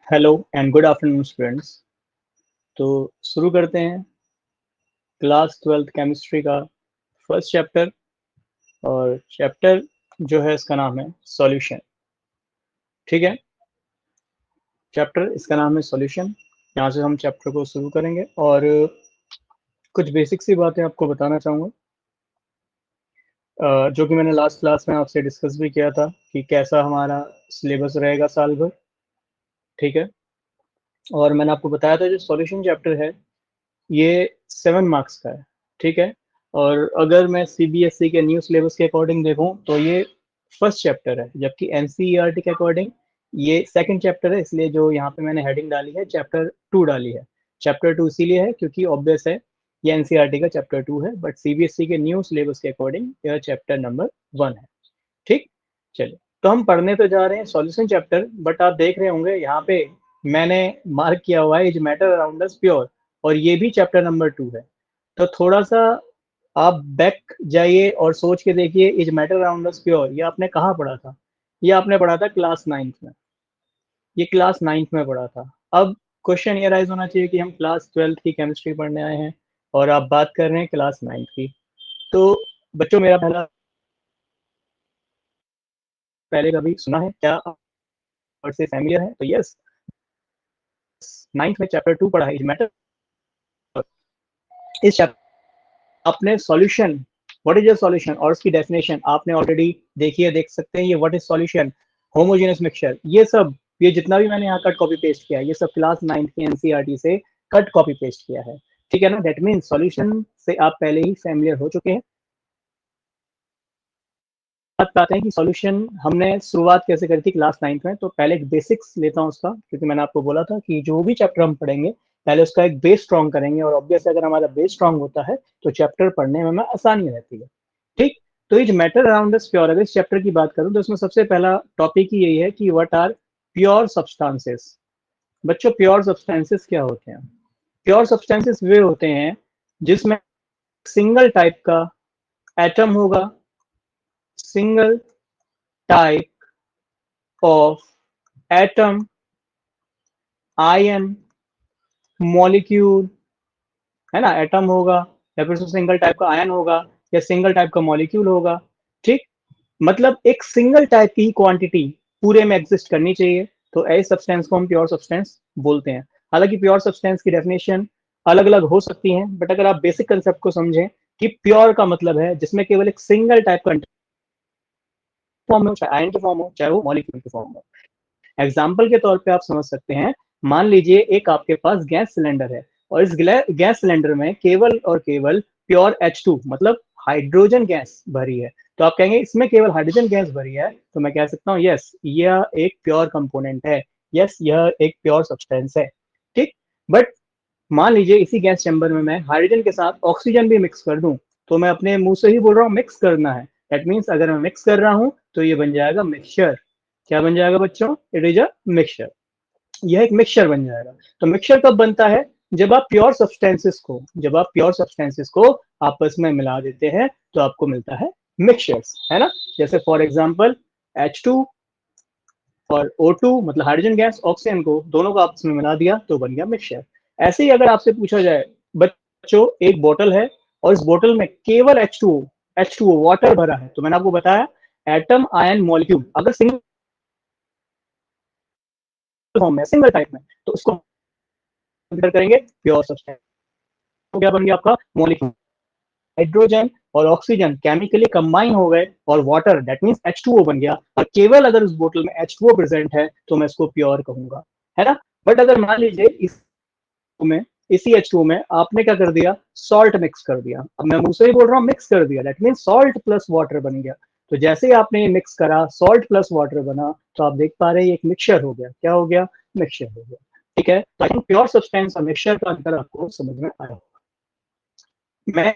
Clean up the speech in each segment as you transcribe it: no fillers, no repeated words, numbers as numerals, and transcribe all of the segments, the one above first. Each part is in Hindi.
Hello and good afternoon students. तो शुरू करते हैं क्लास 12th केमिस्ट्री का फर्स्ट चैप्टर। और चैप्टर जो है इसका नाम है सॉल्यूशन। ठीक है, चैप्टर इसका नाम है सॉल्यूशन। यहाँ से हम चैप्टर को शुरू करेंगे और कुछ बेसिक सी बातें आपको बताना चाहूँगा, जो कि मैंने लास्ट क्लास में आपसे डिस्कस भी किया था कि कैसा हमारा सिलेबस रहेगा साल भर। ठीक है, और मैंने आपको बताया था जो सॉल्यूशन चैप्टर है ये 7 मार्क्स का है। ठीक है, और अगर मैं सीबीएसई के न्यू सिलेबस के अकॉर्डिंग देखूं तो ये फर्स्ट चैप्टर है, जबकि एनसीईआरटी के अकॉर्डिंग ये सेकंड चैप्टर है। इसलिए जो यहाँ पे मैंने हेडिंग डाली है चैप्टर 2 डाली है। चैप्टर 2 इसीलिए है क्योंकि ऑब्वियस है ये एनसीईआरटी का चैप्टर 2 है, बट सीबीएसई के न्यू सिलेबस के अकॉर्डिंग यह चैप्टर नंबर 1 है। ठीक, चलिए तो हम पढ़ने तो जा रहे हैं सॉल्यूशन चैप्टर, बट आप देख रहे होंगे यहाँ पे मैंने मार्क किया हुआ है is matter around us pure, और ये भी चैप्टर नंबर 2 है। तो थोड़ा सा आप बैक जाइए और सोच के देखिए is matter around us pure ये आपने कहाँ पढ़ा था। ये आपने पढ़ा था क्लास 9th में, ये क्लास 9th में पढ़ा था। अब क्वेश्चन ये राइज होना चाहिए कि हम क्लास 12th की केमिस्ट्री पढ़ने आए हैं और आप बात कर रहे हैं क्लास 9th की। तो बच्चों मेरा पहले कभी सुना है क्या और से फैमिलियर है? तो यस, 9th में चैप्टर 2 पढ़ा है इज मैटर। इस चैप्टर आपने solution, what is a solution और उसकी डेफिनेशन आपने ऑलरेडी देखी है, देख सकते हैं। ये what is solution, homogeneous mixture, ये सब, ये जितना भी मैंने यहाँ कट कॉपी पेस्ट किया है ये सब क्लास 9th की एनसीईआरटी से कट कॉपी पेस्ट किया है। ठीक है ना, दैट मीन्स सॉल्यूशन से आप पहले ही फैमिलियर हो चुके हैं। बात करते हैं कि सॉल्यूशन हमने शुरुआत कैसे करी थी क्लास 9th में। तो पहले एक बेसिक्स लेता हूँ उसका, क्योंकि मैंने आपको बोला था कि जो भी चैप्टर हम पढ़ेंगे पहले उसका एक बेस स्ट्रॉन्ग करेंगे, और ऑब्वियस अगर हमारा बेस स्ट्रॉन्ग होता है तो चैप्टर पढ़ने में हमें आसानी रहती है। ठीक, तो is matter around us pure, अगर इस चैप्टर की बात करूं तो इसमें सबसे पहला टॉपिक ही यही है कि व्हाट आर प्योर सब्सटेंसेस। बच्चों प्योर सब्सटेंसेस क्या होते हैं? प्योर सब्सटेंसेस वे होते हैं जिसमें सिंगल टाइप का एटम होगा, single type of atom, ion, molecule, है ना, एटम होगा या फिर सिंगल टाइप का आयन होगा या सिंगल टाइप का मॉलिक्यूल होगा। ठीक, मतलब एक सिंगल टाइप की क्वांटिटी पूरे में एग्जिस्ट करनी चाहिए, तो ऐसे सब्सटेंस को हम प्योर सब्सटेंस बोलते हैं। हालांकि प्योर सब्सटेंस की डेफिनेशन अलग अलग हो सकती है, बट अगर आप बेसिक कंसेप्ट को समझें कि प्योर का मतलब है जिसमें केवल एक सिंगल टाइप का फॉर्म हो, चाहे आयन की फॉर्म हो चाहे वो मॉलिक्यूल की फॉर्म हो। एग्जाम्पल के तौर पे आप समझ सकते हैं, मान लीजिए एक आपके पास गैस सिलेंडर है और इस गैस सिलेंडर में केवल और केवल प्योर H2 मतलब हाइड्रोजन गैस भरी है। तो आप कहेंगे इसमें केवल हाइड्रोजन गैस भरी है, तो मैं कह सकता हूँ यस यह एक प्योर कंपोनेंट है, यस यह एक प्योर सब्सटेंस है। ठीक, बट मान लीजिए इसी गैस चैम्बर में मैं हाइड्रोजन के साथ ऑक्सीजन भी मिक्स कर दूं, तो मैं अपने मुंह से ही बोल रहा हूँ मिक्स करना है। दैट मीन्स अगर मैं मिक्स कर रहा हूं तो ये बन जाएगा मिक्सचर। क्या बन जाएगा बच्चों? इट इज अ मिक्सचर, यह एक मिक्सचर बन जाएगा। तो मिक्सचर कब बनता है? जब आप प्योर सब्सटेंसेस को, जब आप प्योर सब्सटेंसेस को आपस में मिला देते हैं तो आपको मिलता है मिक्सचर्स, है ना। जैसे फॉर एग्जांपल H2 और O2 मतलब हाइड्रोजन गैस, ऑक्सीजन को दोनों को आपस में मिला दिया तो बन गया मिक्सचर। ऐसे ही अगर आपसे पूछा जाए बच्चों एक बोतल है और इस बोतल में केवल H2O वाटर भरा है, तो मैंने आपको बताया एटम आयन मॉलिक्यूल अगर सिंगल फॉर्म में सिंगल टाइप में तो उसको कंसीडर करेंगे प्योर सब्सटेंस। तो क्या बन गया आपका मॉलिक्यूल, हाइड्रोजन और ऑक्सीजन केमिकली कंबाइन हो गए और वाटर दैट मींस H2O बन गया, और केवल अगर उस बोतल में H2O प्रेजेंट है तो मैं इसको प्योर कहूंगा, है ना। बट अगर मान लीजिए में इसी H2O में आपने क्या कर दिया, सॉल्ट मिक्स कर दिया। अब मैं मुंह से ही बोल रहा हूँ मिक्स कर दिया, that means salt plus water बन गया। तो जैसे ही आपने ये मिक्स करा सॉल्ट प्लस वाटर बना, तो आप देख पा रहे हैं एक मिक्सचर हो गया। क्या हो गया? मिक्सचर हो गया। ठीक है, तो आई थिंक प्योर सब्सटेंस और मिक्सचर का अंतर आपको समझ में आया। मैं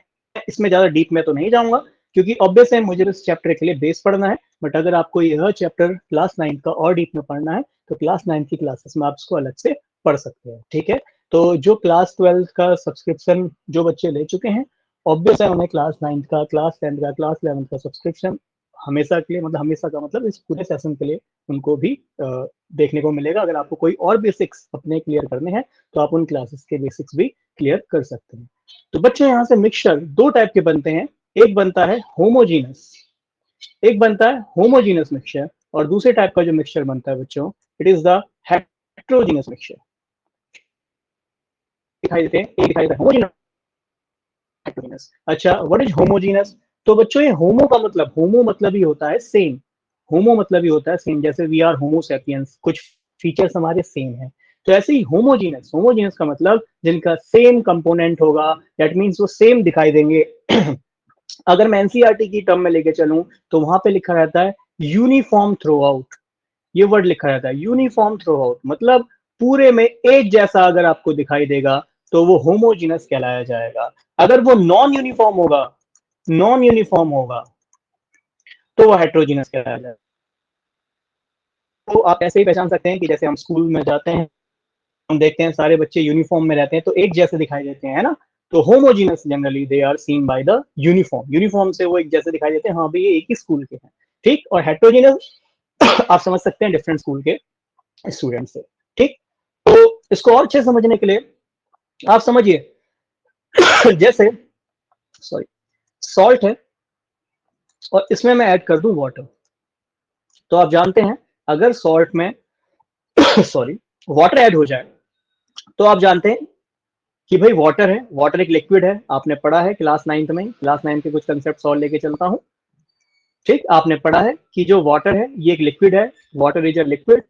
इसमें ज्यादा डीप में तो नहीं जाऊंगा क्योंकि ऑब्वियस है मुझे इस चैप्टर के लिए बेस पढ़ना है, बट अगर आपको यह चैप्टर क्लास 9 का और डीप में पढ़ना है तो क्लास 9 की क्लासेस में आप इसको अलग से पढ़ सकते हैं। ठीक है, तो जो क्लास 12 का सब्सक्रिप्शन जो बच्चे ले चुके हैं, ऑब्वियस है उन्हें क्लास 9 का, क्लास 10 का, क्लास 11 का सब्सक्रिप्शन हमेशा के लिए, मतलब हमेशा का मतलब इस पूरे सेशन के लिए उनको भी देखने को मिलेगा। अगर आपको कोई और बेसिक्स अपने क्लियर करने हैं तो आप उन क्लासेस के बेसिक्स भी क्लियर कर सकते हैं। तो बच्चों यहाँ से मिक्सचर दो टाइप के बनते हैं, एक बनता है होमोजीनस, एक बनता है होमोजीनस मिक्सचर, और दूसरे टाइप का जो मिक्सचर बनता है बच्चों, it is the heterogeneous mixture. दिखाई देते हैं, एक दिखाई देता है होमोजीनस, हेट्रोजीनस। अच्छा, व्हाट इज होमोजीनस? तो बच्चों ये होमो का मतलब, होमो मतलब ही होता है सेम, होमो मतलब ही होता है सेम, जैसे वी आर होमो सैपियंस, कुछ फीचर्स हमारे सेम हैं। तो ऐसे ही होमोजीनस, होमोजीनस का मतलब जिनका सेम कंपोनेंट होगा, दैट मीन्स वो सेम दिखाई देंगे। अगर मैं एनसीईआरटी की टर्म में लेके चलूं तो वहां पे लिखा रहता है यूनिफॉर्म थ्रू आउट, ये वर्ड लिखा रहता है यूनिफॉर्म थ्रू आउट, मतलब पूरे में एक जैसा अगर आपको दिखाई देगा तो वो होमोजीनस कहलाया जाएगा। अगर वो नॉन यूनिफॉर्म होगा, नॉन यूनिफॉर्म होगा तो वो हेट्रोजीनस कहलाया जाएगा। तो आप ऐसे ही पहचान सकते हैं कि जैसे हम स्कूल में जाते हैं, हम देखते हैं सारे बच्चे यूनिफॉर्म में रहते हैं तो एक जैसे दिखाई देते हैं, है ना। तो homogeneous generally they are seen by the uniform, uniform से वो एक जैसे दिखाई देते हैं, हाँ भाई ये एक ही स्कूल के हैं, ठीक। और हेट्रोजीनस आप समझ सकते हैं डिफरेंट स्कूल के स्टूडेंट से, ठीक। तो इसको और अच्छे समझने के लिए आप समझिए जैसे सॉरी सॉल्ट है और इसमें मैं ऐड कर दूं वाटर, तो आप जानते हैं अगर सॉल्ट में सॉरी वाटर ऐड हो जाए तो आप जानते हैं कि भाई वाटर है, वाटर एक लिक्विड है, आपने पढ़ा है क्लास 9th में, क्लास 9 के कुछ कंसेप्ट और लेके चलता हूं, ठीक। आपने पढ़ा है कि जो वाटर है ये एक लिक्विड है, वाटर इज अ लिक्विड,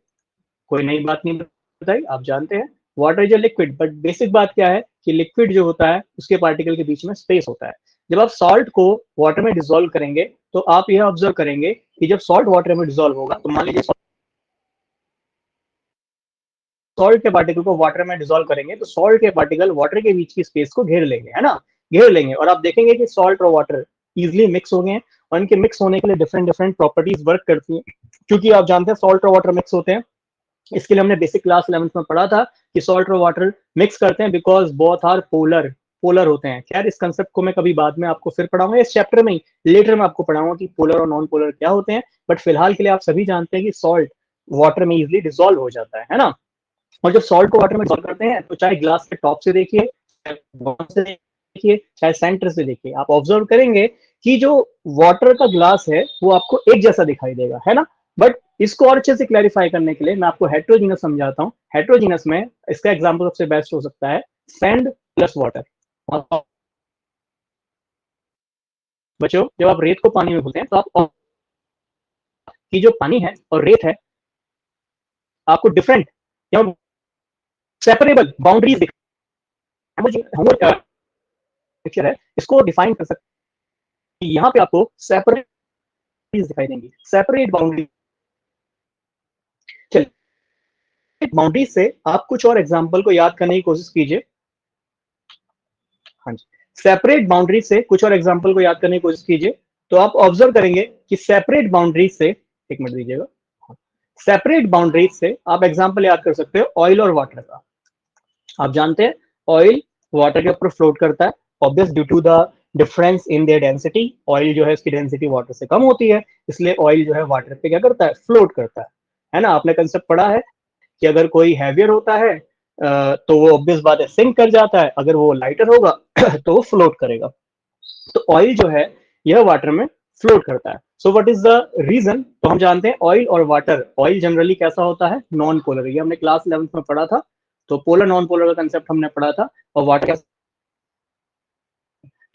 कोई नई बात नहीं बताई, आप जानते हैं water is a liquid. But basic बात क्या है कि लिक्विड जो होता है उसके पार्टिकल के बीच में स्पेस होता है। जब आप सॉल्ट को वाटर में डिसॉल्व करेंगे तो आप यह ऑब्जर्व करेंगे कि जब सॉल्ट वाटर में डिसॉल्व होगा तो मान लीजिए सॉल्ट के पार्टिकल को वाटर में डिसॉल्व करेंगे तो सॉल्ट के पार्टिकल वाटर के बीच की स्पेस को घेर लेंगे, है ना, घेर लेंगे। और आप देखेंगे कि सॉल्ट और वाटर इजिली मिक्स हो गए हैं, और इनके मिक्स होने के लिए डिफरेंट डिफरेंट प्रॉपर्टीज वर्क करती हैं, क्योंकि आप जानते हैं सॉल्ट और वाटर मिक्स होते हैं। इसके लिए हमने बेसिक क्लास 11th में पढ़ा था कि सॉल्ट और वाटर मिक्स करते हैं because both are polar, polar होते हैं। खैर इस कंसेप्ट को मैं कभी बाद में आपको फिर पढ़ाऊंगा, इस चैप्टर में ही लेटर में आपको पढ़ाऊंगा कि पोलर और नॉन पोलर क्या होते हैं। बट फिलहाल के लिए आप सभी जानते हैं कि सॉल्ट वाटर में इजिली डिसॉल्व हो जाता है ना। और जब सॉल्ट को वाटर में डिसॉल्व करते हैं तो चाहे ग्लास के टॉप से देखिए, चाहे बॉटम से देखिए, चाहे सेंटर से देखिए, आप ऑब्जर्व करेंगे कि जो वाटर का ग्लास है वो आपको एक जैसा दिखाई देगा, है ना। बट इसको और अच्छे से क्लैरिफाई करने के लिए मैं आपको हेट्रोजीनस समझाता हूँ। हेट्रोजीनस में इसका एग्जांपल सबसे बेस्ट हो सकता है सैंड प्लस वाटर। बच्चों जब आप रेत को पानी में घुलते हैं तो आप की जो पानी है और रेत है आपको डिफरेंट या सेपरेबल बाउंड्रीज पिक्चर है, इसको डिफाइन कर सकते हैं। यहाँ पे आपको सेपरेट दिखाई देंगी, सेपरेट बाउंड्री। चलिए बाउंड्री से आप कुछ और एग्जांपल को याद करने की कोशिश कीजिए। हाँ जी, सेपरेट बाउंड्री से कुछ और एग्जांपल को याद करने की कोशिश कीजिए। तो आप ऑब्जर्व करेंगे कि सेपरेट बाउंड्री से, एक मिनट दीजिएगा, सेपरेट बाउंड्री से आप एग्जांपल याद कर सकते हो ऑयल और वाटर का। आप जानते हैं ऑयल वाटर के ऊपर फ्लोट करता है, obvious due to the difference in their density. Oil जो है इसकी डेंसिटी वाटर से कम होती है, इसलिए ऑयल जो है वाटर पे क्या करता है, फ्लोट करता है ना। आपने कंसेप्ट पढ़ा है कि अगर कोई हैवियर होता है तो वो ऑब्वियस बात है सिंक कर जाता है, अगर वो लाइटर होगा तो वो फ्लोट करेगा। तो ऑयल जो है यह वाटर में फ्लोट करता है। So what is the reason? तो हम जानते हैं ऑयल और वाटर, ऑयल जनरली कैसा होता है, नॉन पोलर, ये हमने क्लास 11th में पढ़ा था। तो पोलर नॉन पोलर का कंसेप्ट हमने पढ़ा था। और वाटर,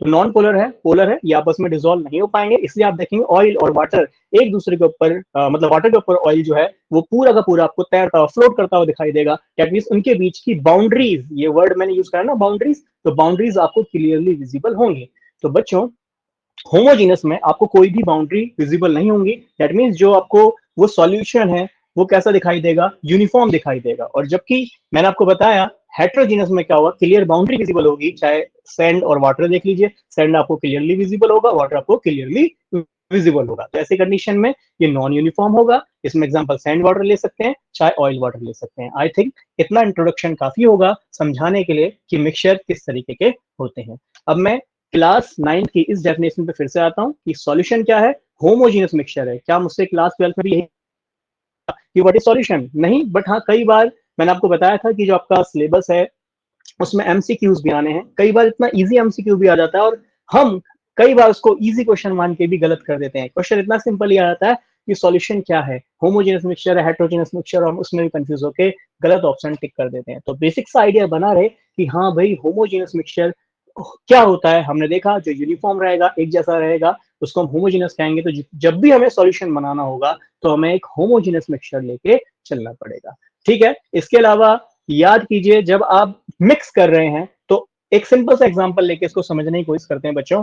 तो नॉन पोलर है, पोलर है, ये आपस में डिसॉल्व नहीं हो पाएंगे, इसलिए आप देखेंगे ऑयल और वाटर एक दूसरे के ऊपर मतलब वाटर के ऊपर ऑयल जो है वो पूरा का पूरा आपको तैरता हुआ फ्लोट करता हुआ दिखाई देगा। दैट मींस उनके बीच की बाउंड्रीज, ये वर्ड मैंने यूज करा ना बाउंड्रीज, तो बाउंड्रीज आपको क्लियरली विजिबल होंगी। तो बच्चों होमोजीनस में आपको कोई भी बाउंड्री विजिबल नहीं होंगी। दैट मीन्स जो आपको वो सॉल्यूशन है वो कैसा दिखाई देगा, यूनिफॉर्म दिखाई देगा। और जबकि मैंने आपको बताया हेट्रोजीनस में क्या होगा, क्लियर बाउंड्री विजिबल होगी। चाहे सैंड और वाटर देख लीजिए, सैंड आपको क्लियरली विजिबल होगा, वाटर आपको क्लियरली विजिबल होगा। तो ऐसे कंडीशन में ये नॉन यूनिफॉर्म होगा। इसमें एग्जांपल सैंड वाटर ले सकते हैं, चाहे ऑयल वाटर ले सकते हैं। आई थिंक इतना इंट्रोडक्शन काफी होगा समझाने के लिए कि मिक्सचर किस तरीके के होते हैं। अब मैं क्लास 9 की इस डेफिनेशन पे फिर से आता हूं कि सॉल्यूशन क्या है। होमोजीनियस मिक्सचर है। क्या मुझसे क्लास 12 में भी यही कि व्हाट इज सॉल्यूशन? नहीं, बट हाँ कई बार मैंने आपको बताया था कि जो आपका सिलेबस है उसमें एमसीक्यूज भी आने हैं, कई बार इतना इजी एमसीक्यू भी आ जाता है और हम कई बार उसको इजी क्वेश्चन मान के भी गलत कर देते हैं। क्वेश्चन इतना सिंपल ही आ जाता है कि सॉल्यूशन क्या है, होमोजेनस मिक्सचर है, हेटेरोजेनस मिक्सचर, और हम उसमें भी कंफ्यूज होकर गलत ऑप्शन टिक कर देते हैं। तो बेसिक सा आइडिया बना रहे कि हाँ भाई होमोजेनस मिक्सचर क्या होता है। हमने देखा जो यूनिफॉर्म रहेगा, एक जैसा रहेगा, उसको हम होमोजेनस कहेंगे। तो जब भी हमें सॉल्यूशन बनाना होगा तो हमें एक होमोजेनस मिक्सचर लेके चलना पड़ेगा। ठीक है, इसके अलावा याद कीजिए जब आप मिक्स कर रहे हैं तो एक सिंपल सा एग्जांपल लेके इसको समझने की कोशिश करते हैं बच्चों।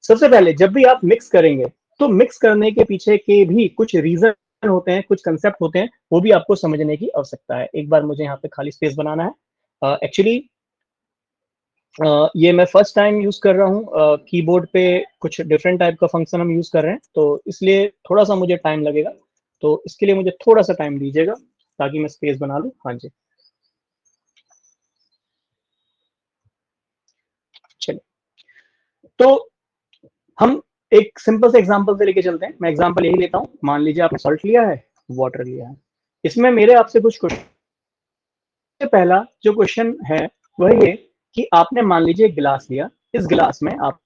सबसे पहले जब भी आप मिक्स करेंगे तो मिक्स करने के पीछे के भी कुछ रीजन होते हैं, कुछ कंसेप्ट होते हैं, वो भी आपको समझने की आवश्यकता है। एक बार मुझे यहाँ पे खाली स्पेस बनाना है। एक्चुअली ये मैं फर्स्ट टाइम यूज कर रहा हूँ, कीबोर्ड पे कुछ डिफरेंट टाइप का फंक्शन हम यूज कर रहे हैं, तो इसलिए थोड़ा सा मुझे टाइम लगेगा। तो इसके लिए मुझे थोड़ा सा टाइम दीजिएगा ताकि मैं स्पेस बना लूँ। हाँ जी, चलिए। तो हम एक सिंपल से एग्जांपल से लेके चलते हैं। मैं एग्जांपल यही लेता हूँ, मान लीजिए आपने सॉल्ट लिया है, वाटर लिया है। इसमें मेरे आपसे कुछ क्वेश्चन, पहला जो क्वेश्चन है वह ये कि आपने मान लीजिए गिलास लिया, इस गिलास में आप,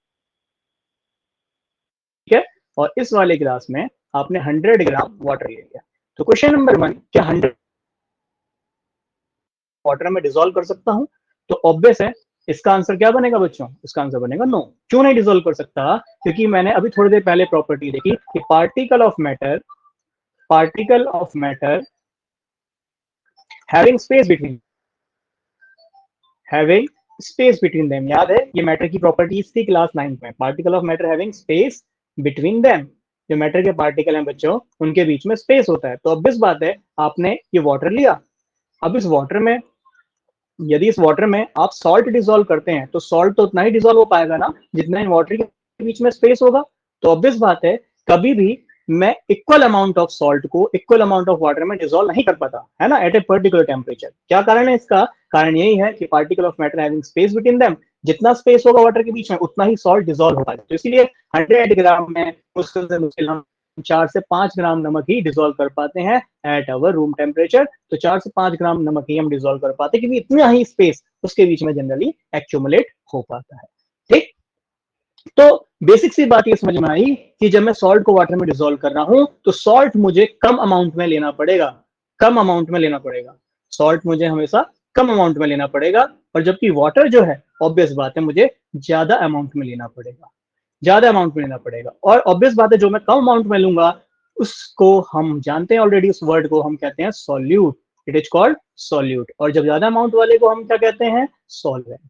ठीक है, और इस वाले गिलास में आपने 100 ग्राम वाटर ले लिया। तो क्वेश्चन नंबर 1, क्या 100 वाटर में डिसॉल्व कर सकता हूं? तो ऑब्वियस है, इसका आंसर क्या बनेगा बच्चों? इसका आंसर बनेगा नो। क्यों नहीं डिसॉल्व कर सकता? क्योंकि मैंने अभी थोड़ी देर पहले प्रॉपर्टी देखी कि particle of matter having space between, having space between them. याद है ये मैटर की प्रॉपर्टीज थी क्लास 9 में, particle of matter having space between them. जो मैटर के पार्टिकल हैं बच्चों, उनके बीच में स्पेस होता है। तो अब इस बात है, आपने ये वाटर लिया, अब इस वाटर में, यदि इस वाटर में आप सॉल्ट डिसॉल्व करते हैं तो सॉल्ट तो उतना ही डिसॉल्व हो पाएगा ना जितना इन वाटर के बीच में स्पेस होगा। तो ऑब्वियस बात है, कभी भी मैं इक्वल अमाउंट ऑफ सॉल्ट को इक्वल अमाउंट ऑफ वाटर में डिसॉल्व नहीं कर पाता, है ना, एट ए पर्टिकुलर टेम्परेचर। क्या कारण है इसका? कारण यही है कि particle of matter having space between them, जितना स्पेस होगा वाटर के बीच में उतना ही सॉल्ट डिसॉल्व होगा। तो इसलिए 100 ग्राम में मुश्किल से मुश्किल हम 4 से 5 ग्राम नमक ही डिसॉल्व कर पाते हैं एट अवर रूम टेम्परेचर। तो 4 से 5 ग्राम नमक ही हम डिसॉल्व कर पाते हैं, क्योंकि इतना ही स्पेस उसके बीच में जनरली एक्यूमुलेट हो पाता है। ठीक, तो बेसिक सी बात ये समझ में आई कि जब मैं सॉल्ट को वाटर में डिसॉल्व कर रहा हूं तो सॉल्ट मुझे कम अमाउंट में लेना पड़ेगा, कम अमाउंट में लेना पड़ेगा। सॉल्ट मुझे हमेशा कम अमाउंट में लेना पड़ेगा, और जबकि वाटर जो है ऑब्वियस बात है मुझे ज्यादा अमाउंट में लेना पड़ेगा, ज्यादा अमाउंट में लेना पड़ेगा। और ऑब्वियस बात है जो मैं कम अमाउंट में लूंगा उसको हम जानते हैं ऑलरेडी, उस वर्ड को हम कहते हैं solute. It is called solute. और जब ज्यादा अमाउंट वाले को हम क्या कहते हैं? सॉल्वेंट।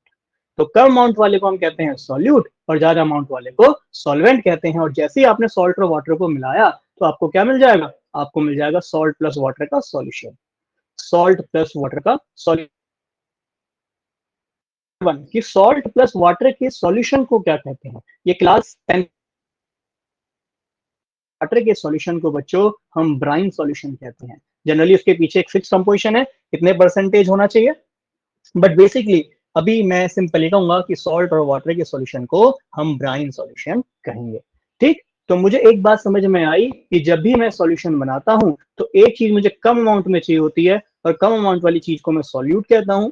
तो कम अमाउंट वाले को हम कहते हैं सॉल्यूट और ज्यादा अमाउंट वाले को सॉल्वेंट कहते हैं। और जैसे ही आपने सॉल्ट और वाटर को मिलाया तो आपको क्या मिल जाएगा? आपको मिल जाएगा सॉल्ट प्लस वाटर का सॉल्यूशन। सॉल्ट प्लस वाटर का सॉल्यूशन। कि सॉल्ट प्लस वाटर के सॉल्यूशन को क्या कहते हैं? ये क्लास 10 वाटर के सॉल्यूशन को बच्चों हम ब्राइन सॉल्यूशन कहते हैं। जनरली उसके पीछे एक फिक्स कंपोजिशन है, कितने परसेंटेज होना चाहिए, बट बेसिकली अभी मैं सिंपली कहूंगा कि सॉल्ट और वाटर के सॉल्यूशन को हम ब्राइन सॉल्यूशन कहेंगे। ठीक, तो मुझे एक बात समझ में आई कि जब भी मैं सॉल्यूशन बनाता हूं तो एक चीज मुझे कम अमाउंट में चाहिए होती है और कम अमाउंट वाली चीज को मैं सॉल्यूट कहता हूं,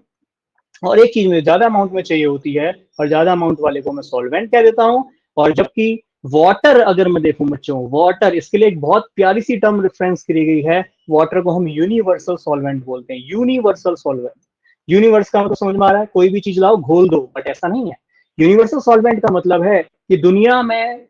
और एक चीज मुझे ज्यादा अमाउंट में चाहिए होती है और ज्यादा अमाउंट वाले को मैं सॉल्वेंट कह देता हूं। और जबकि वाटर, अगर मैं देखूं बच्चों, वाटर, इसके लिए एक बहुत प्यारी सी टर्म रेफरेंस करी गई है। वाटर को हम यूनिवर्सल सॉल्वेंट बोलते हैं, यूनिवर्सल सॉल्वेंट। यूनिवर्स का मतलब समझ में आ रहा है? कोई भी चीज लाओ घोल दो, बट ऐसा नहीं है। यूनिवर्सल सॉल्वेंट का मतलब है कि दुनिया में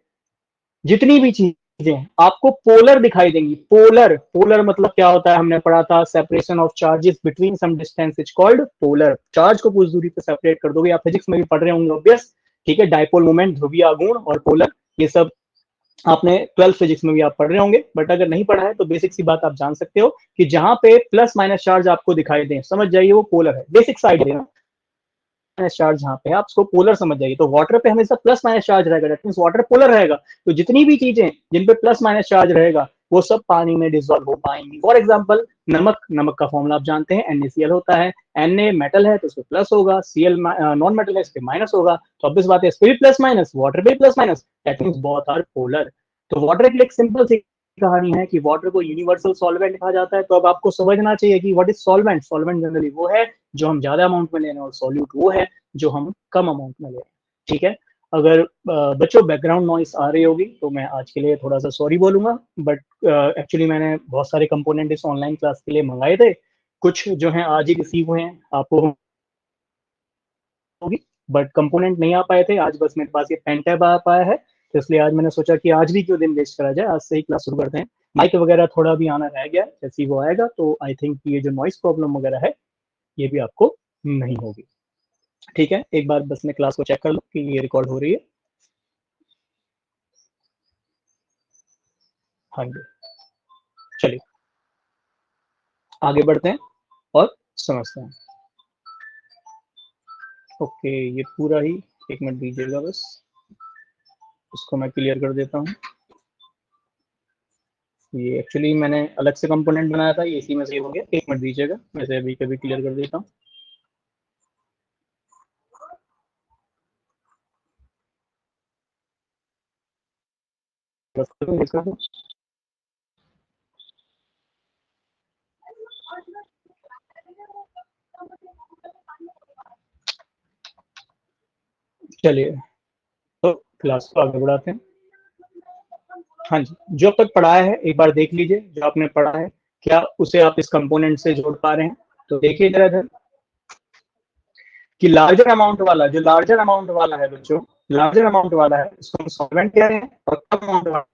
जितनी भी चीजें आपको पोलर दिखाई देंगी, पोलर, पोलर मतलब क्या होता है? हमने पढ़ा था separation of charges between some distance is called polar. Charge को कुछ दूरी पे सेपरेट कर दोगे, आप फिजिक्स में भी पढ़ रहे होंगे ऑब्वियस। ठीक है, डायपोल मोमेंट, ध्रुवीय आघूर्ण और पोलर, ये सब आपने 12th फिजिक्स में भी आप पढ़ रहे होंगे। बट अगर नहीं पढ़ा है तो बेसिक सी बात आप जान सकते हो कि जहां पे प्लस माइनस चार्ज आपको दिखाई दे, समझ जाइए वो पोलर है। बेसिक साइड है, माइनस चार्ज जहां पे है आप उसको पोलर समझ जाइए। तो वाटर पे हमेशा प्लस माइनस चार्ज रहेगा, दैट मींस वाटर पोलर रहेगा। तो जितनी भी चीजें जिन पे प्लस माइनस चार्ज रहेगा वो सब पानी में डिसॉल्व हो पाएंगी। फॉर एग्जांपल नमक, नमक का फॉर्मूला आप जानते हैं, NaCl होता है। Na मेटल है तो उसपे प्लस होगा, Cl नॉन मेटल है, इस पे माइनस होगा। तो अब इस बात है, इस पे भी प्लस माइनस, वाटर पे भी plus minus, that means both are polar. तो वाटर के लिए एक सिंपल सी कहानी है कि वाटर को यूनिवर्सल सॉल्वेंट कहा जाता है। तो अब आपको समझना चाहिए कि what is solvent. Solvent generally वो है जो हम ज्यादा अमाउंट में ले रहे हैं, और सॉल्यूट वो है जो हम कम अमाउंट में ले रहे हैं। ठीक है। अगर बच्चों बैकग्राउंड नॉइस आ रही होगी तो मैं आज के लिए थोड़ा सा सॉरी बोलूंगा, बट एक्चुअली मैंने बहुत सारे कंपोनेंट इस ऑनलाइन क्लास के लिए मंगाए थे, कुछ जो है आज ही रिसीव हुए हैं, आपको होगी, बट कंपोनेंट नहीं आ पाए थे। आज बस मेरे पास ये पेन टैब आ पाया है, तो इसलिए आज मैंने सोचा कि आज भी क्यों दिन वेस्ट करा जाए, आज से ही क्लास शुरू करते हैं। माइक वगैरह थोड़ा भी आना रह गया, जैसे ही वो आएगा तो आई थिंक ये जो नॉइस प्रॉब्लम वगैरह है ये भी आपको नहीं होगी। ठीक है, एक बार बस मैं क्लास को चेक कर लूँ कि ये रिकॉर्ड हो रही है। हाँ जी, चलिए आगे बढ़ते हैं और समझते हैं। ओके, ये पूरा ही, एक मिनट दीजिएगा बस, उसको मैं क्लियर कर देता हूँ। ये एक्चुअली मैंने अलग से कंपोनेंट बनाया था, ये इसी में सेव हो गया। एक मिनट दीजिएगा, मैं इसे अभी कभी क्लियर कर देता हूँ। चलिए, तो क्लास को आगे बढ़ाते हैं। हाँ जी, जो अब तक पढ़ाया है एक बार देख लीजिए, जो आपने पढ़ा है क्या उसे आप इस कंपोनेंट से जोड़ पा रहे हैं। तो देखिए जरा इधर कि लार्जर अमाउंट वाला, जो लार्जर अमाउंट वाला है बच्चों, लार्जर अमाउंट वाला है उसको हम सॉल्वेंट कह रहे हैं, और कम अमाउंट वाला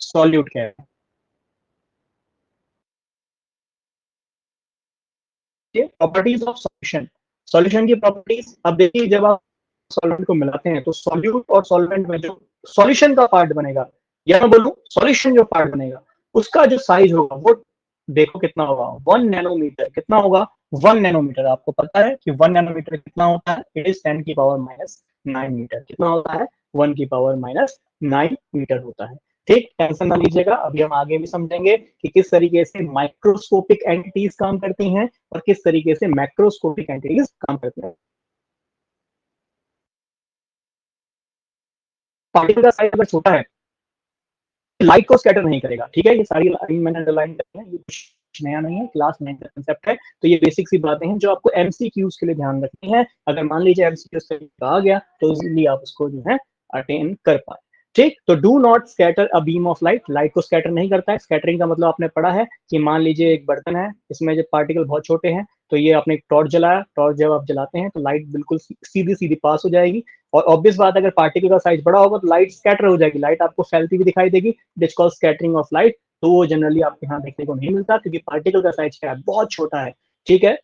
सॉल्यूट कह रहे हैं। प्रॉपर्टीज ऑफ सॉल्यूशन, सॉल्यूशन की प्रॉपर्टीज। अब देखिए जब आप सॉल्वेंट को मिलाते हैं तो सॉल्यूट और सॉल्वेंट में जो सॉल्यूशन का पार्ट बनेगा, या मैं बोलूं सॉल्यूशन जो पार्ट बनेगा उसका जो साइज होगा वो देखो कितना होगा, 1 नैनोमीटर। कितना होगा? 1 नैनोमीटर। आपको पता है कि 1 नैनोमीटर कितना होता है? It is 10⁻⁹ metre. कितना होता है? 1⁻⁹ मीटर होता है। ठीक, टेंशन ना लीजिएगा, अभी हम आगे भी समझेंगे कि किस तरीके से माइक्रोस्कोपिक एंटिटीज काम करती हैं और किस तरीके से मैक्रोस्कोपिक एंटिटीज काम करती हैं। पार्टिकल का साइज अगर छोटा है, लाइट को स्कैटर नहीं करेगा। ठीक है, ये सारी लाइन मैंने अंडरलाइन करी है, ये कुछ नया नहीं है, क्लास 9 का कंसेप्ट है। तो ये बेसिक सी बातें हैं जो आपको एमसीक्यूज के लिए ध्यान रखनी है। अगर मान लीजिए एमसीक्यू से आ गया तो इजीली आप उसको जो है अटेन कर पाए। ठीक, तो do not scatter a beam of light. Light को स्कैटर नहीं करता है। स्कैटरिंग का मतलब आपने पढ़ा है कि मान लीजिए एक बर्तन है, इसमें जब पार्टिकल बहुत छोटे हैं तो ये आपने एक टॉर्च जलाया, टॉर्च जब आप जलाते हैं तो लाइट बिल्कुल सीधी सीधी पास हो जाएगी, और ऑब्वियस बात अगर पार्टिकल का साइज बड़ा होगा तो लाइट स्कैटर हो जाएगी, लाइट आपको फैलती भी दिखाई देगी, it's called scattering of light. तो वो जनरली आपके यहाँ देखने को नहीं मिलता क्योंकि पार्टिकल का साइज क्या है, बहुत छोटा है। ठीक है,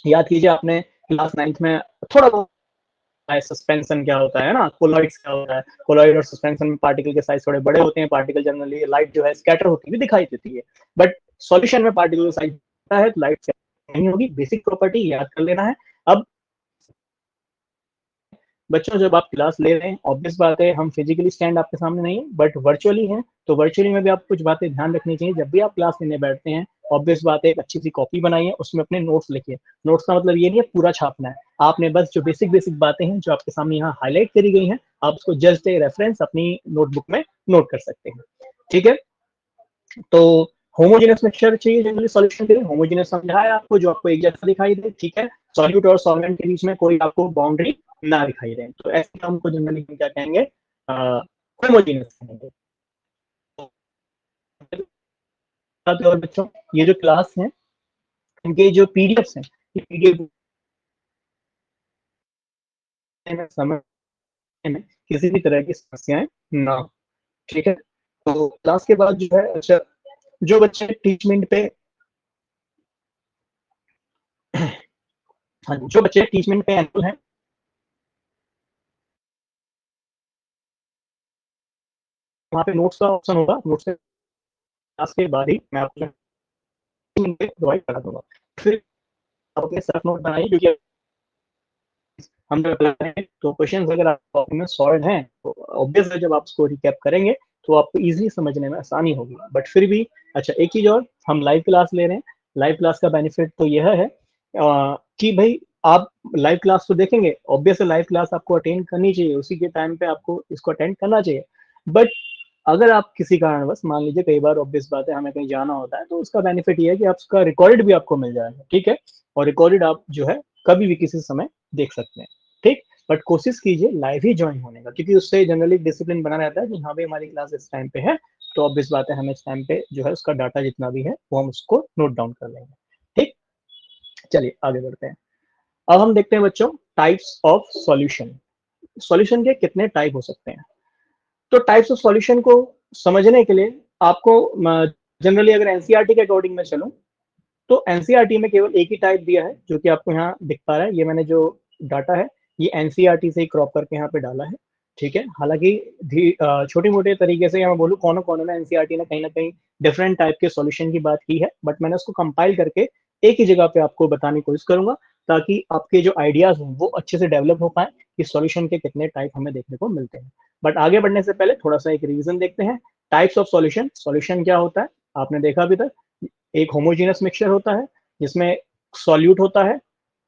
याद कीजिए आपने क्लास 9th में थोड़ा बहुत सस्पेंशन क्या होता है ना, कोलॉइड्स क्या होता है। कोलॉइड और सस्पेंशन में पार्टिकल के साइज थोड़े बड़े होते हैं, पार्टिकल जनरली लाइट जो है स्कैटर होती हुई दिखाई देती है, बट सॉल्यूशन में पार्टिकल का साइज बड़ा है तो लाइट नहीं होगी। बेसिक प्रॉपर्टी याद कर लेना है। अब बच्चों जब आप क्लास ले रहे हैं, ऑब्वियस बात है हम फिजिकली स्टैंड आपके सामने नहीं है बट वर्चुअली हैं, तो वर्चुअली में भी आप कुछ बातें ध्यान रखनी चाहिए। जब भी आप क्लास लेने बैठते हैं, ऑब्वियस बात है एक अच्छी सी कॉपी बनाइए, उसमें अपने नोट्स लिखिए। नोट्स का मतलब ये नहीं है पूरा छापना है, आपने बस जो बेसिक बेसिक बातें हैं जो आपके सामने यहाँ हाईलाइट करी गई हैं, आप उसको जस्ट ए रेफरेंस अपनी नोटबुक में नोट कर सकते हैं। ठीक है, तो होमोजेनस मिक्सचर चाहिए जनरली सॉल्यूशन के लिए। होमोजेनस समझाया आपको, जो आपको एक जैसा दिखाई दे। ठीक है, सॉल्यूट और सॉल्वेंट के बीच में कोई आपको बाउंड्री ना दिखाई दे, तो ऐसे टर्म को जनरली क्या कहेंगे? होमोजेनस कहेंगे। और बच्चों ये जो क्लास है इनके जो पीडीएफ हैं, ये पीडीएफ में समझने में किसी भी तरह की समस्याएं ना हो। ठीक है, तो क्लास के बाद जो है, अच्छा जो बच्चे टीचमेंट पे, हाँ जो बच्चे टीचमेंट पे एनुअल हैं, वहाँ पे नोट्स का ऑप्शन होगा, नोट्स के क्लास के बाद ही मैं आपको प्रोवाइड करा दूंगा। फिर आप अपने सेल्फ नोट बनाइए, क्योंकि हम जब अप्लाई करें तो क्वेश्चन अगर आपको में सॉल्व हैं तो ऑब्वियस है जब आप उसको रिकैप करेंगे तो आपको इजीली समझने में आसानी होगी। बट फिर भी अच्छा एक चीज और, हम लाइव क्लास ले रहे हैं। लाइव क्लास का बेनिफिट तो यह है कि भाई आप लाइव क्लास तो देखेंगे, ऑब्वियस लाइव क्लास आपको अटेंड करनी चाहिए, उसी के टाइम पे आपको इसको अटेंड करना चाहिए। बट अगर आप किसी कारणवश मान लीजिए, कई बार ऑब्वियस बात है हमें कहीं जाना होता है, तो उसका बेनिफिट ये है कि आप उसका रिकॉर्डेड भी आपको मिल जाएगा, ठीक है, और रिकॉर्डेड आप जो है कभी भी किसी समय देख सकते हैं, ठीक। बट कोशिश कीजिए लाइव ही ज्वाइन होने का, क्योंकि उससे जनरली डिसिप्लिन बना रहता है कि हाँ भाई हमारी क्लास इस टाइम पे है, तो ऑब्वियस बात है हमें इस टाइम पे जो है उसका डाटा जितना भी है वो हम उसको नोट डाउन कर लेंगे, ठीक। चलिए आगे बढ़ते हैं। अब हम देखते हैं बच्चों टाइप्स ऑफ सॉल्यूशन। सॉल्यूशन के कितने टाइप हो सकते हैं। तो टाइप्स ऑफ सॉल्यूशन को समझने के लिए आपको जनरली अगर एनसीईआरटी के अकॉर्डिंग में चलूं, तो एनसीईआरटी में केवल एक ही टाइप दिया है जो कि आपको यहाँ दिख पा रहा है। ये मैंने जो डाटा है ये एनसीईआरटी से ही क्रॉप करके यहाँ पे डाला है, ठीक है। हालांकि छोटी मोटे तरीके से मैं बोलूँ कौन कौन ने एनसीईआरटी ने कहीं ना कहीं डिफरेंट टाइप के सॉल्यूशन की बात की है, बट मैंने उसको कंपाइल करके एक ही जगह पे आपको बताने की कोशिश करूंगा, ताकि आपके जो आइडियाज हों वो अच्छे से डेवलप हो पाए कि सॉल्यूशन के कितने टाइप हमें देखने को मिलते हैं। बट आगे बढ़ने से पहले थोड़ा सा एक रिवीजन देखते हैं। Types of solution. सॉल्यूशन क्या होता है आपने देखा अभी तक, एक होमोजेनस मिक्सचर होता है जिसमें सॉल्यूट होता है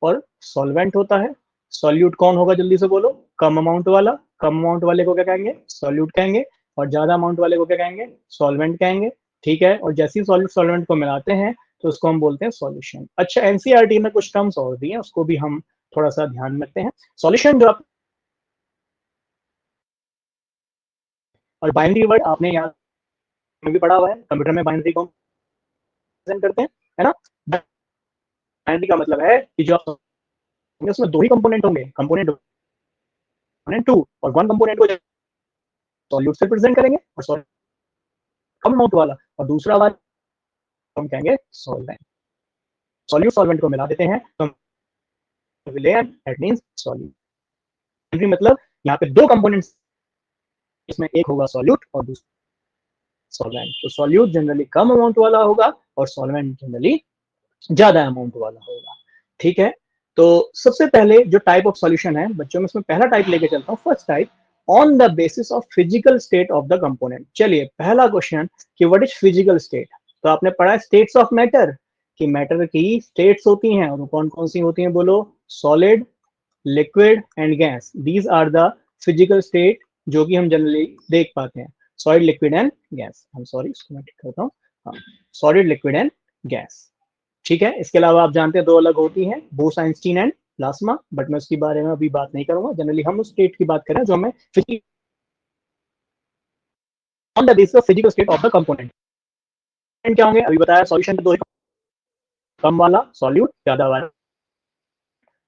और सॉल्वेंट होता है। सॉल्यूट कौन होगा जल्दी से बोलो, कम अमाउंट वाला। कम अमाउंट वाले को क्या कहेंगे, सॉल्यूट कहेंगे। और ज्यादा अमाउंट वाले को क्या कहेंगे, सॉल्वेंट कहेंगे, ठीक है। और जैसे ही सॉल्यूट सॉल्वेंट को मिलाते हैं तो उसको हम बोलते हैं सॉल्यूशन। अच्छा, एनसीईआरटी में कुछ टर्म्स और दिए हैं, उसको भी हम थोड़ा सा ध्यान में रखते हैं। सॉल्यूशन जो आप, और बाइनरी वर्ड आपने यहाँ भी पढ़ा हुआ है, कंप्यूटर में बाइनरी को प्रेजेंट करते हैं, है ना। बाइनरी का मतलब है कि जो आप उसमें दो ही कंपोनेंट होंगे, कंपोनेंट कंपोनेंट टू, और वन कंपोनेंट को सॉल्यूट से प्रेजेंट करेंगे और कम अमाउंट वाला, और दूसरा वाला हम कहेंगे सॉल्वेंट। सॉल्यूट सॉल्वेंट को मिला देते हैं तो दैट मींस सॉल्यूट। मतलब यहाँ पे दो कंपोनेंट्स, इसमें एक होगा सॉल्यूट और दूसरा सॉल्वेंट। तो सॉल्यूट जनरली कम अमाउंट वाला होगा और सॉल्वेंट जनरली ज्यादा अमाउंट वाला होगा, ठीक है। तो सबसे पहले जो टाइप ऑफ सॉल्यूशन है बच्चों में, इसमें पहला टाइप लेके चलता हूँ, first type, on the basis of physical state of the component. चलिए पहला क्वेश्चन कि व्हाट इज फिजिकल स्टेट। तो आपने पढ़ा है स्टेट्स ऑफ मैटर, कि मैटर की स्टेट्स होती हैं, और वो कौन कौन सी होती हैं बोलो, solid, liquid and gas. These are the physical state जो कि हम जनरली देख पाते हैं, सॉलिड, लिक्विड एंड गैस। हम सॉरी इसको मैं टिक करता हूँ, हाँ, सॉलिड, लिक्विड एंड गैस, ठीक है। इसके अलावा आप जानते हैं दो अलग होती हैं, Bose Einstein and plasma, but मैं उसके बारे में अभी बात नहीं करूंगा। जनरली हम उस स्टेट की बात करें जो हमें on the basis of physical state of the component क्या होंगे, अभी बताया सॉल्यूशन के दो ही, कम वाला सॉल्यूट, ज्यादा वाला,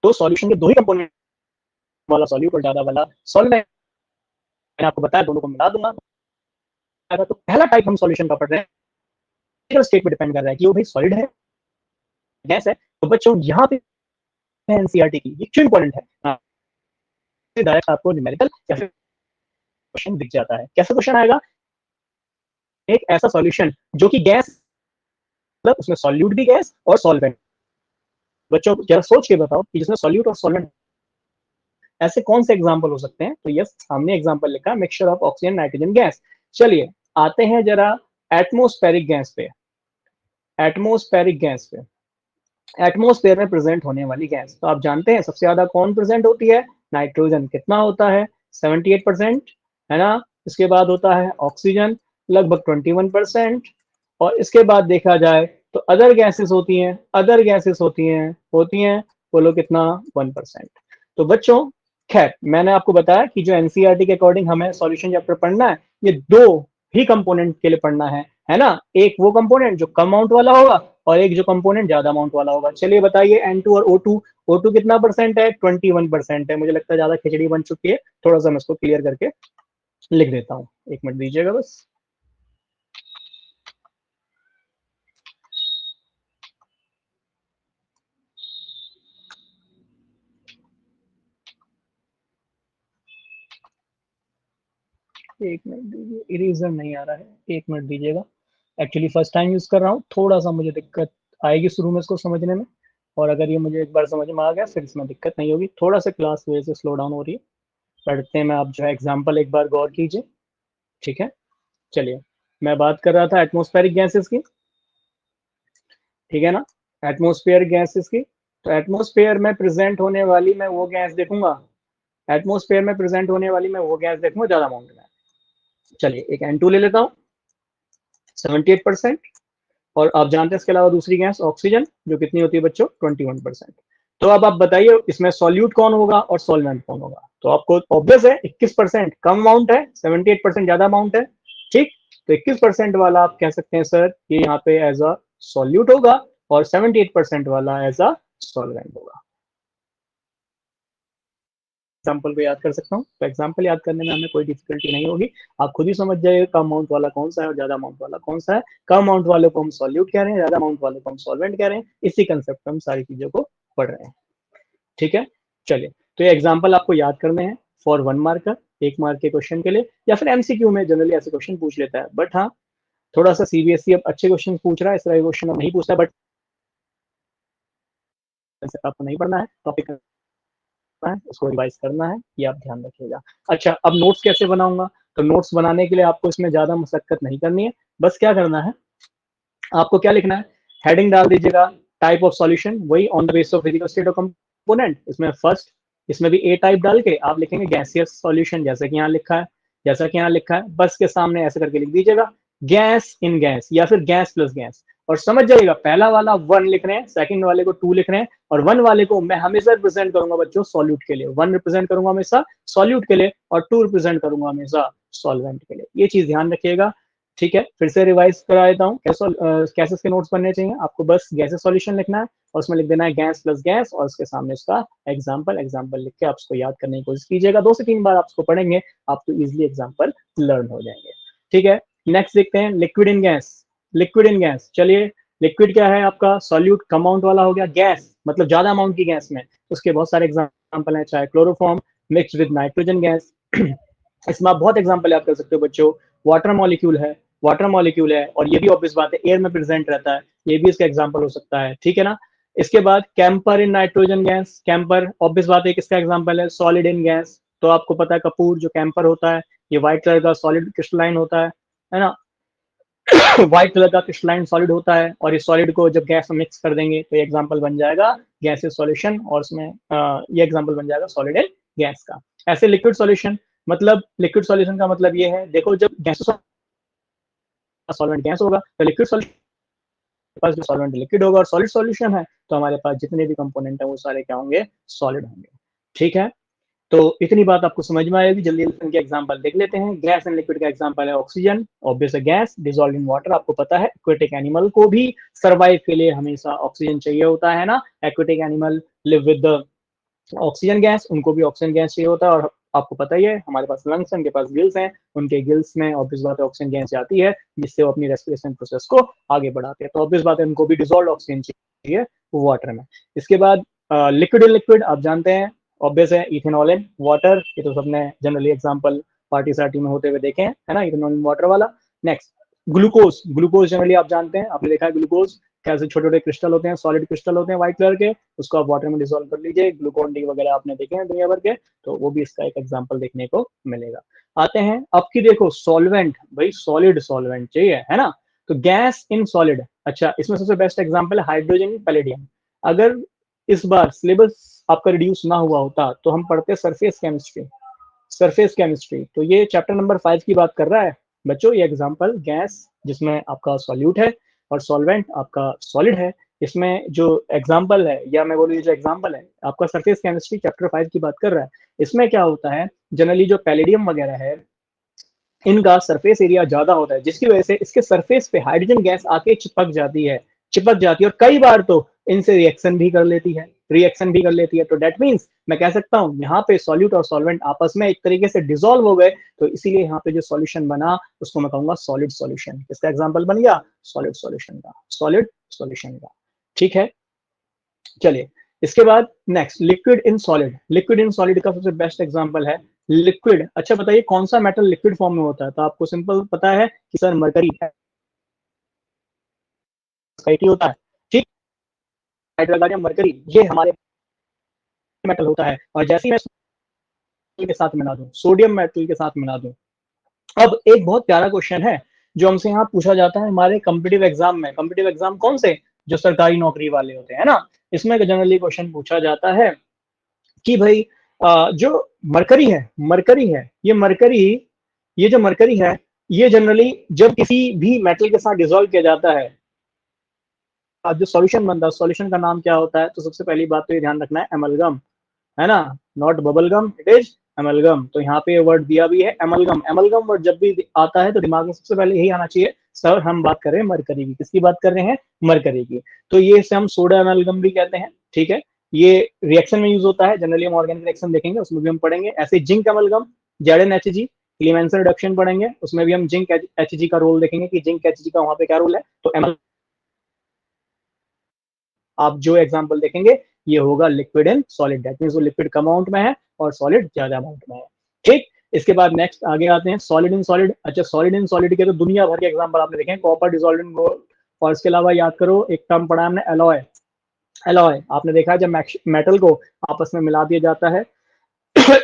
तो सॉल्यूशन के दो ही कंपोनेंट वाला सॉल्यूट और ज्यादा वाला सॉल्वेंट, मैंने आपको बताया दोनों को मिला दूंगा। तो पहला टाइप हम सॉल्यूशन का पढ़ रहे हैं, फिजिकल स्टेट पे डिपेंड कर रहा है कि वो भाई सॉलिड है, गैस है। तो बच्चों यहाँ पे एनसीईआरटी की ये क्यों इंपॉर्टेंट है, डायरेक्ट आपको न्यूमेरिकल या फिर क्वेश्चन दिख जाता है। कैसा क्वेश्चन आएगा, एक ऐसा सॉल्यूशन जो कि गैस, मतलब उसमें सॉल्यूट भी गैस और सॉल्वेंट। बच्चों जरा सोच के बताओ कि जिसमें सॉल्यूट और सॉल्वेंट, ऐसे कौन से एग्जांपल हो सकते हैं। तो यस, सामने एग्जांपल लिखा है, mixture of oxygen nitrogen gas. चलिए आते हैं जरा एटमोस्फेरिक गैस पे। एटमोस्फेरिक गैस पे, एटमोस्फेयर में प्रेजेंट होने वाली गैस, तो आप जानते हैं सबसे ज्यादा कौन प्रेजेंट होती है, नाइट्रोजन। कितना होता है, 78%, है ना। इसके बाद होता है ऑक्सीजन, लगभग 21%। और इसके बाद देखा जाए तो अदर गैसेस होती हैं, अदर गैसेस होती हैं बोलो कितना, 1%। तो बच्चों खैर मैंने आपको बताया कि जो एनसीईआरटी के अकॉर्डिंग हमें सॉल्यूशन चैप्टर पढ़ना है, ये दो ही कंपोनेंट के लिए पढ़ना है ना। एक वो कंपोनेंट जो कम अमाउंट वाला होगा और एक जो कंपोनेंट ज्यादा अमाउंट वाला होगा। चलिए बताइए N2 और O2, O2 कितना परसेंट है, 21% है। मुझे लगता है ज्यादा खिचड़ी बन चुकी है, थोड़ा सा मैं इसको क्लियर करके लिख देता हूँ, एक मिनट दीजिएगा बस। एक मिनट दीजिए, इरेजर नहीं आ रहा है, एक मिनट दीजिएगा। एक्चुअली फर्स्ट टाइम यूज कर रहा हूँ, थोड़ा सा मुझे दिक्कत आएगी शुरू में इसको समझने में, और अगर ये मुझे एक बार समझ में आ गया फिर इसमें दिक्कत नहीं होगी। थोड़ा सा क्लास वजह से स्लो डाउन हो रही है, पढ़ते में आप जो है एग्जाम्पल एक बार गौर कीजिए, ठीक है। चलिए मैं बात कर रहा था एटमोस्फेरिक गैसेस की, ठीक है ना, एटमोस्फेयर गैसेस की। तो एटमोस्फेयर में प्रेजेंट होने वाली मैं वो गैस देखूंगा, एटमोस्फेयर में प्रेजेंट होने वाली मैं वो गैस देखूंगा ज्यादा अमाउंट में। चलिए एक N2 ले लेता हूँ 78%, और आप जानते हैं इसके अलावा दूसरी गैस ऑक्सीजन जो कितनी होती है बच्चों 21%। तो अब आप बताइए इसमें सॉल्यूट कौन होगा और सॉल्वेंट कौन होगा। तो आपको ऑब्वियस है 21% कम अमाउंट है, 78% ज्यादा अमाउंट है, ठीक। तो 21% वाला आप कह सकते हैं सर कि यहाँ पे एज अ सॉल्यूट होगा और 78% वाला एज अ सॉल्वेंट होगा। एग्जाम्पल को याद कर सकता हूँ, तो एग्जाम्पल याद करने में हमें कोई डिफिकल्टी नहीं होगी, आप खुद ही समझ जाइए कम अमाउंट वाला कौन सा है और ज्यादा अमाउंट वाला कौन सा है। कम अमाउंट वाले को हम सॉल्यूट कह रहे हैं, ज्यादा अमाउंट वाले को हम सॉल्वेंट कह रहे हैं। इसी कंसेप्ट में हम सारी चीजों को पढ़ रहे हैं, ठीक है। चलिए तो ये एग्जाम्पल आपको याद करने हैं फॉर 1 मार्क का, 1 मार्क के क्वेश्चन के लिए, या फिर एमसीक्यू में जनरली ऐसे क्वेश्चन पूछ लेता है। बट हाँ थोड़ा सा सीबीएसई अब अच्छे क्वेश्चन पूछ रहा है, इस तरह के क्वेश्चन नहीं पूछता, बट आपको नहीं पढ़ना है, टॉपिक है उसको रिवाइज करना है, ये आप ध्यान रखिएगा। अच्छा अब नोट्स कैसे बनाऊंगा, तो नोट्स बनाने के लिए आपको इसमें ज्यादा मशक्कत नहीं करनी है। बस क्या करना है, आपको क्या लिखना है, हेडिंग डाल दीजिएगा टाइप ऑफ सॉल्यूशन, वही on the basis of physical state of component. इसमें फर्स्ट, इसमें भी ए टाइप डाल के आप लिखेंगे गैसियस सॉल्यूशन, जैसा कि यहाँ लिखा है, जैसा कि यहाँ लिखा है, बस के सामने ऐसे करके लिख दीजिएगा गैस इन गैस या फिर गैस प्लस गैस। और समझ जाइएगा पहला वाला 1 लिख रहे हैं, सेकंड वाले को 2 लिख रहे हैं, और 1 वाले को मैं हमेशा रिप्रेजेंट करूंगा बच्चों सॉल्यूट के लिए, 1 रिप्रेजेंट करूंगा हमेशा सॉल्यूट के लिए, और 2 रिप्रेजेंट करूंगा हमेशा सॉल्वेंट के लिए। ये चीज ध्यान रखिएगा, ठीक है। फिर से रिवाइज करा देता हूँ कैसे के नोट्स बनने चाहिए। आपको बस गैसेस सॉल्यूशन लिखना है और उसमें लिख देना है गैस प्लस गैस, और उसके सामने उसका एग्जांपल एग्जांपल लिख के आप उसको याद करने की कोशिश कीजिएगा। 2 से 3 बार आप उसको पढ़ेंगे, आपको इजिली एग्जांपल लर्न हो जाएंगे, ठीक है। नेक्स्ट देखते हैं liquid in gas. Liquid in gas, चलिए लिक्विड क्या है आपका, सॉल्यूट कम अमाउंट वाला हो गया, गैस मतलब ज्यादा अमाउंट की गैस में उसके बहुत सारे एग्जाम्पल हैं, चाहे chloroform mix with nitrogen gas इसमें आप बहुत एग्जाम्पल याद कर सकते हो बच्चों। वाटर मॉलिक्यूल है, वाटर मॉलिक्यूल है, और ये भी ऑब्वियस बात है एयर में प्रेजेंट रहता है, ये भी इसका एग्जाम्पल हो सकता है, ठीक है ना। इसके बाद camper in nitrogen gas, camper obvious बात है किसका एग्जाम्पल है, सॉलिड इन गैस। तो आपको पता है कपूर जो कैंपर होता है ये व्हाइट कलर का सॉलिड क्रिस्टलाइन होता है ना व्हाइट कलर का क्रिस्टलाइन सॉलिड होता है, और इस सॉलिड को जब गैस में मिक्स कर देंगे तो ये एग्जांपल बन जाएगा गैसेस सॉल्यूशन, और उसमें ये एग्जांपल बन जाएगा सॉलिड एंड गैस का। ऐसे लिक्विड सॉल्यूशन, मतलब लिक्विड सॉल्यूशन का मतलब ये है, देखो जब गैस सॉल्वेंट गैस होगा तो लिक्विड सॉल्यूशन पास जो सॉल्वेंट लिक्विड होगा, और सॉलिड सॉल्यूशन है तो हमारे पास जितने भी कंपोनेंट है वो सारे क्या होंगे, सॉलिड होंगे, ठीक है। तो इतनी बात आपको समझ में आएगी। जल्दी इनके एग्जांपल देख लेते हैं। गैस एंड लिक्विड का एग्जांपल है ऑक्सीजन, ऑब्वियस है गैस डिसॉल्व इन वाटर। आपको पता है एक्वेटिक एनिमल को भी सर्वाइव के लिए हमेशा ऑक्सीजन चाहिए होता है ना, aquatic animal live with oxygen gas, उनको भी ऑक्सीजन गैस चाहिए होता है। और आपको पता ही है हमारे पास लंग्स हैं, उनके पास गिल्स हैं, उनके गिल्स में ऑब्वियस बात है ऑक्सीजन गैस जाती है जिससे वो अपनी रेस्पिरेशन प्रोसेस को आगे बढ़ाते हैं। तो ऑब्वियस बात है उनको भी डिसॉल्व ऑक्सीजन चाहिए वाटर में। इसके बाद लिक्विड लिक्विड आप जानते हैं ऑब्वियस है इथेनॉल इन वाटर, ये तो सबने जनरली एग्जांपल पार्टी सार्टी में होते हुए देखे हैं, है ना, इथेनॉल इन वाटर वाला। नेक्स्ट ग्लूकोज, ग्लूकोज जनरली आप जानते हैं, आपने देखा है ग्लूकोज कैसे छोटे छोटे क्रिस्टल होते हैं, सॉलिड क्रिस्टल होते हैं व्हाइट कलर के, उसको आप वाटर में डिसॉल्व कर लीजिए, ग्लूकोन डी वगैरह आपने देखे हैं दुनिया भर के, तो वो भी इसका एक एग्जांपल देखने को मिलेगा। आते हैं अब की देखो सॉल्वेंट, भाई सॉलिड सॉल्वेंट चाहिए है ना, तो गैस इन सॉलिड। अच्छा इसमें सबसे बेस्ट एग्जांपल है हाइड्रोजन पैलेडियम। अगर इस बार सिलेबस आपका रिड्यूस ना हुआ होता तो हम पढ़ते सरफेस केमिस्ट्री, सरफेस केमिस्ट्री, तो ये चैप्टर नंबर 5 की बात कर रहा है बच्चों। ये एग्जांपल गैस जिसमें आपका सॉल्यूट है और सॉल्वेंट आपका सॉलिड है, इसमें जो एग्जांपल है या मैं बोलूँ जो एग्जांपल है आपका सरफेस केमिस्ट्री चैप्टर 5 की बात कर रहा है। इसमें क्या होता है जनरली जो पैलेडियम वगैरह है इनका सरफेस एरिया ज्यादा होता है, जिसकी वजह से इसके सरफेस पे हाइड्रोजन गैस आके चिपक जाती है, चिपक जाती है, और कई बार तो इनसे रिएक्शन भी कर लेती है, रिएक्शन भी कर लेती है। तो डेट मीन्स मैं कह सकता हूँ यहाँ पे सॉल्यूट और सॉल्वेंट आपस में एक तरीके से डिसॉल्व हो गए, तो इसीलिए यहाँ पे जो सॉल्यूशन बना उसको मैं कहूंगा सॉलिड सॉल्यूशन। इसका एग्जाम्पल बन गया सॉलिड सॉल्यूशन का, सॉलिड सॉल्यूशन का, ठीक है। चलिए इसके बाद next liquid in solid, liquid in solid का सबसे बेस्ट एग्जांपल है लिक्विड। अच्छा बताइए कौन सा मेटल लिक्विड फॉर्म में होता है, तो आपको सिंपल पता है कि सर मरकरी होता है, ठीक, हाइड्रोकार्बन मरकरी ये हमारे मेटल होता है, और जैसे ही मैं के साथ मिला दूं, सोडियम मेटल के साथ मिला दूं। अब एक बहुत प्यारा क्वेश्चन है जो हमसे यहाँ पूछा जाता है हमारे कॉम्पिटिटिव एग्जाम में, कॉम्पिटिटिव एग्जाम कौन से, जो सरकारी नौकरी वाले होते हैं ना, इसमें जनरली क्वेश्चन पूछा जाता है कि भाई जो मरकरी है, मरकरी है, ये मरकरी, ये जो मरकरी है ये जनरली जब किसी भी मेटल के साथ डिसॉल्व किया जाता है, अब जो सॉल्यूशन बनता है, सॉल्यूशन का नाम क्या होता है? तो सबसे पहली बात तो ये ध्यान रखना है, एमलगम, है ना? Not bubble gum, it is amalgam. तो यहाँ पे वर्ड दिया भी है एमलगम। एमलगम वर्ड जब भी आता है तो दिमाग में सबसे पहले यही आना चाहिए, सर हम बात कर रहे हैं मरकरी की। किसकी बात कर रहे हैं? मरकरी की। तो ये इसे हम सोडा एमलगम भी कहते हैं, ठीक है। ये रिएक्शन में यूज होता है, जनरली हम ऑर्गेनिक रिएक्शन देखेंगे उसमें भी हम पढ़ेंगे। ऐसे जिंक एमलगम, जेड क्लीमेंसन रिडक्शन पढ़ेंगे, उसमें भी हम जिंक एच का रोल देखेंगे कि जिंक एच का वहां पे क्या रोल है। तो आप जो एग्जांपल देखेंगे ये होगा liquid and solid, that means वो लिक्विड कम अमाउंट में है और सॉलिड ज्यादा अमाउंट में है, ठीक। इसके बाद नेक्स्ट आगे आते हैं सॉलिड इन सॉलिड। अच्छा, सॉलिड इन सॉलिड के तो दुनिया भर के एग्जांपल आपने देखे हैं, कॉपर डिसॉल्व्ड इन गोल्ड। और इसके अलावा याद करो एक टर्म पढ़ा हमने, एलॉय। एलॉय आपने देखा है, जब मेटल को आपस में मिला दिया जाता है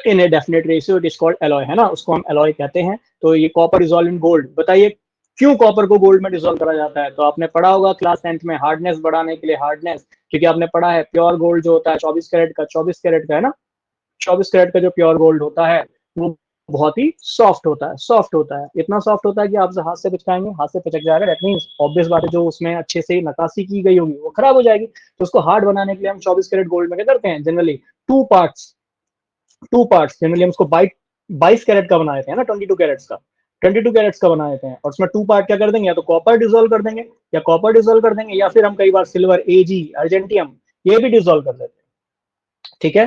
in a definite ratio, it is called alloy, है ना, उसको हम एलॉय कहते हैं। तो ये कॉपर डिसॉल्व इन गोल्ड, बताइए क्यों कॉपर को गोल्ड में डिसॉल्व करा जाता है? तो आपने पढ़ा होगा क्लास 10th में, हार्डनेस बढ़ाने के लिए, हार्डनेस, क्योंकि आपने पढ़ा है प्योर गोल्ड जो होता है 24 कैरेट का है ना, 24 कैरेट का जो प्योर गोल्ड होता है वो बहुत ही सॉफ्ट होता है, सॉफ्ट होता है, इतना सॉफ्ट होता है कि आप हाथ से पिचकाएंगे हाथ से पिचक जाएगा। दैट मींस ऑब्वियस बात है, जो उसमें अच्छे से नकाशी की गई होगी वो खराब हो जाएगी। तो उसको हार्ड बनाने के लिए हम 24 कैरेट गोल्ड में क्या करते हैं, generally two parts two parts generally हम उसको 22 कैरेट का बना देते हैं ना, 22 कैरेट्स का, 22 कैरेट्स का बना देते हैं। और उसमें टू पार्ट क्या कर देंगे, या तो कॉपर डिसॉल्व कर देंगे, या कॉपर डिसॉल्व कर देंगे, या फिर हम कई बार सिल्वर, एजी, अर्जेंटियम, ये भी डिसॉल्व कर देते हैं, ठीक है।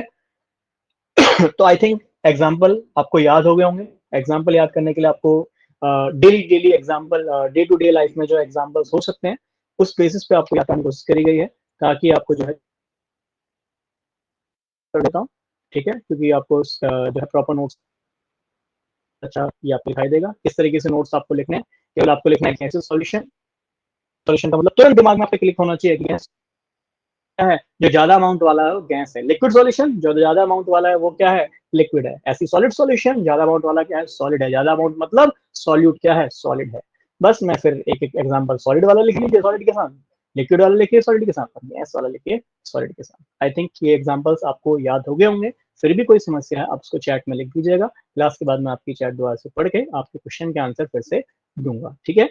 तो आई थिंक एग्जाम्पल आपको याद हो गए होंगे। एग्जाम्पल याद करने के लिए आपको daily daily example, day to day life में जो एग्जाम्पल्स हो सकते हैं उस बेसिस पे आपको याद करने की कोशिश करी गई है, ताकि आपको जो है कर देता हूँ, ठीक है, क्योंकि आपको जो है प्रॉपर नोट्स अच्छा ये आपको दिखाई देगा किस तरीके से नोट्स आपको लिखने हैं। केवल आपको लिखना है कैसे सॉल्यूशन, सॉल्यूशन का मतलब तुरंत दिमाग में आपके क्लिक होना चाहिए कि गैस क्या है, जो ज्यादा अमाउंट वाला है वो गैस है। लिक्विड सॉल्यूशन जो ज्यादा अमाउंट वाला है वो क्या है, लिक्विड है। ऐसी सॉलिड सॉल्यूशन ज्यादा अमाउंट वाला क्या है, सॉलिड है। ज्यादा अमाउंट मतलब सॉल्यूट क्या है, सॉलिड है। बस मैं फिर एक एक एग्जांपल सॉलिड वाला लिख लीजिए सॉलिड के साथ, लिक्विड वाला लिखिए सॉलिड के साथ, गैस वाला लिखिए सॉलिड के साथ। आई थिंक ये एग्जांपल्स आपको याद हो गए होंगे। फिर भी कोई समस्या है आप उसको चैट में लिख दीजिएगा, क्लास के बाद मैं आपकी चैट दोबारा से पढ़ के आपके क्वेश्चन के आंसर फिर से दूंगा, ठीक है।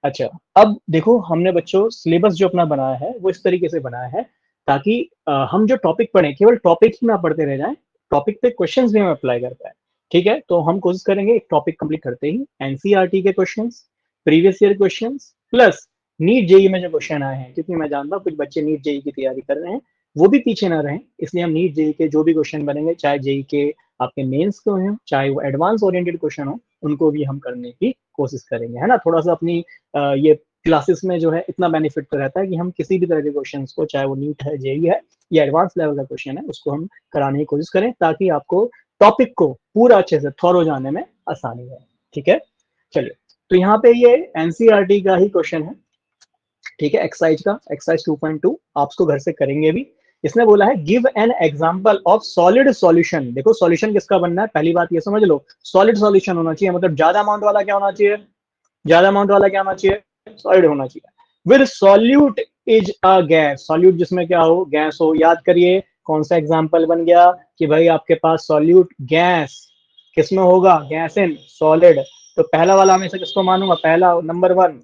अच्छा, अब देखो हमने बच्चों सिलेबस जो अपना बनाया है वो इस तरीके से बनाया है ताकि हम जो टॉपिक पढ़ें केवल टॉपिक ही ना पढ़ते रह जाएं, टॉपिक पे क्वेश्चंस भी हम अप्लाई कर पाए, ठीक है। तो हम कोशिश करेंगे एक टॉपिक कंप्लीट करते ही एनसीईआरटी के questions, previous year questions, plus NEET JEE में जो क्वेश्चन आए हैं, क्योंकि मैं जानता हूँ कुछ बच्चे नीट जेई की तैयारी कर रहे हैं, वो भी पीछे ना रहें, इसलिए हम नीट जेई के जो भी क्वेश्चन बनेंगे, चाहे जेई के आपके मेंस के हो, चाहे वो एडवांस ओरिएंटेड क्वेश्चन हो, उनको भी हम करने की कोशिश करेंगे, है ना। थोड़ा सा अपनी ये क्लासेस में जो है इतना बेनिफिट तो रहता है कि हम किसी भी तरह के क्वेश्चन को, चाहे वो नीट है, जेई है, या एडवांस लेवल का क्वेश्चन है, उसको हम कराने की कोशिश करें ताकि आपको टॉपिक को पूरा अच्छे से थॉरो जाने में आसानी है, ठीक है। चलिए, तो यहाँ पे ये एनसीईआरटी का ही क्वेश्चन है, ठीक है, एक्सरसाइज का, एक्सरसाइज 2.2 आप उसको घर से करेंगे भी। इसने बोला है give an example of solid solution. देखो सॉल्यूशन किसका बनना है, पहली बात ये समझ लो, सॉलिड सॉल्यूशन होना चाहिए, मतलब ज्यादा अमाउंट वाला क्या होना चाहिए, ज्यादा अमाउंट वाला क्या होना चाहिए, सॉलिड होना चाहिए। With solute is a gas, solute जिसमें क्या हो, गैस हो। याद करिए कौन सा एग्जांपल बन गया कि भाई आपके पास सॉल्यूट गैस किसमें होगा, गैस इन सॉलिड। तो पहला वाला हमेशा किसको मानूंगा, पहला नंबर वन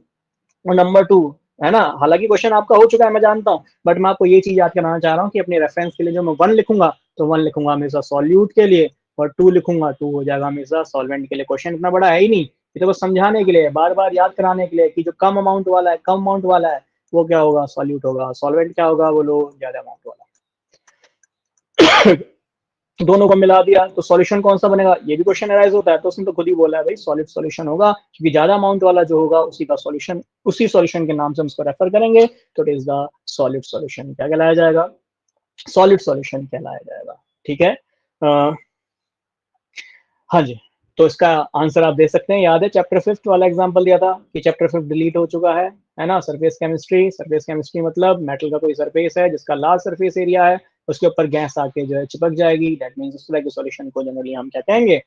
और नंबर टू, है ना। हालांकि क्वेश्चन आपका हो चुका है मैं जानता हूँ, बट मैं आपको ये चीज याद कराना चाह रहा हूँ कि अपने रेफरेंस के लिए जो मैं वन लिखूंगा तो वन लिखूंगा हमेशा सॉल्यूट के लिए, और टू लिखूंगा टू हो जाएगा हमेशा सॉल्वेंट के लिए। क्वेश्चन इतना बड़ा है ही नहीं, ये तो बस समझाने के लिए, बार बार याद कराने के लिए कि जो कम अमाउंट वाला है, कम अमाउंट वाला है वो क्या होगा, सॉल्यूट होगा, सॉल्वेंट क्या होगा, वो लो ज्यादा अमाउंट वाला। दोनों को मिला दिया तो सॉल्यूशन कौन सा बनेगा, ये भी क्वेश्चन अराइज होता है, तो उसने तो खुद ही बोला है भाई सॉलिड सॉल्यूशन होगा, क्योंकि ज्यादा अमाउंट वाला जो होगा उसी का सॉल्यूशन, उसी सॉल्यूशन के नाम से हम उसको रेफर करेंगे, तो it is the solid solution. क्या कहलाया जाएगा, सॉलिड सॉल्यूशन कहलाया जाएगा, ठीक है। हाँ जी, तो इसका आंसर आप दे सकते हैं, याद है चैप्टर 5 वाला एग्जांपल दिया था कि चैप्टर 5 डिलीट हो चुका है ना। सरफेस केमिस्ट्री, सरफेस केमिस्ट्री मतलब मेटल का कोई सरफेस है जिसका लार्ज सरफेस एरिया है, उसके ऊपर गैस आके जो है चिपक जाएगी, दैट मींस उस तरह के सॉल्यूशन को जनरली हम क्या कहेंगे,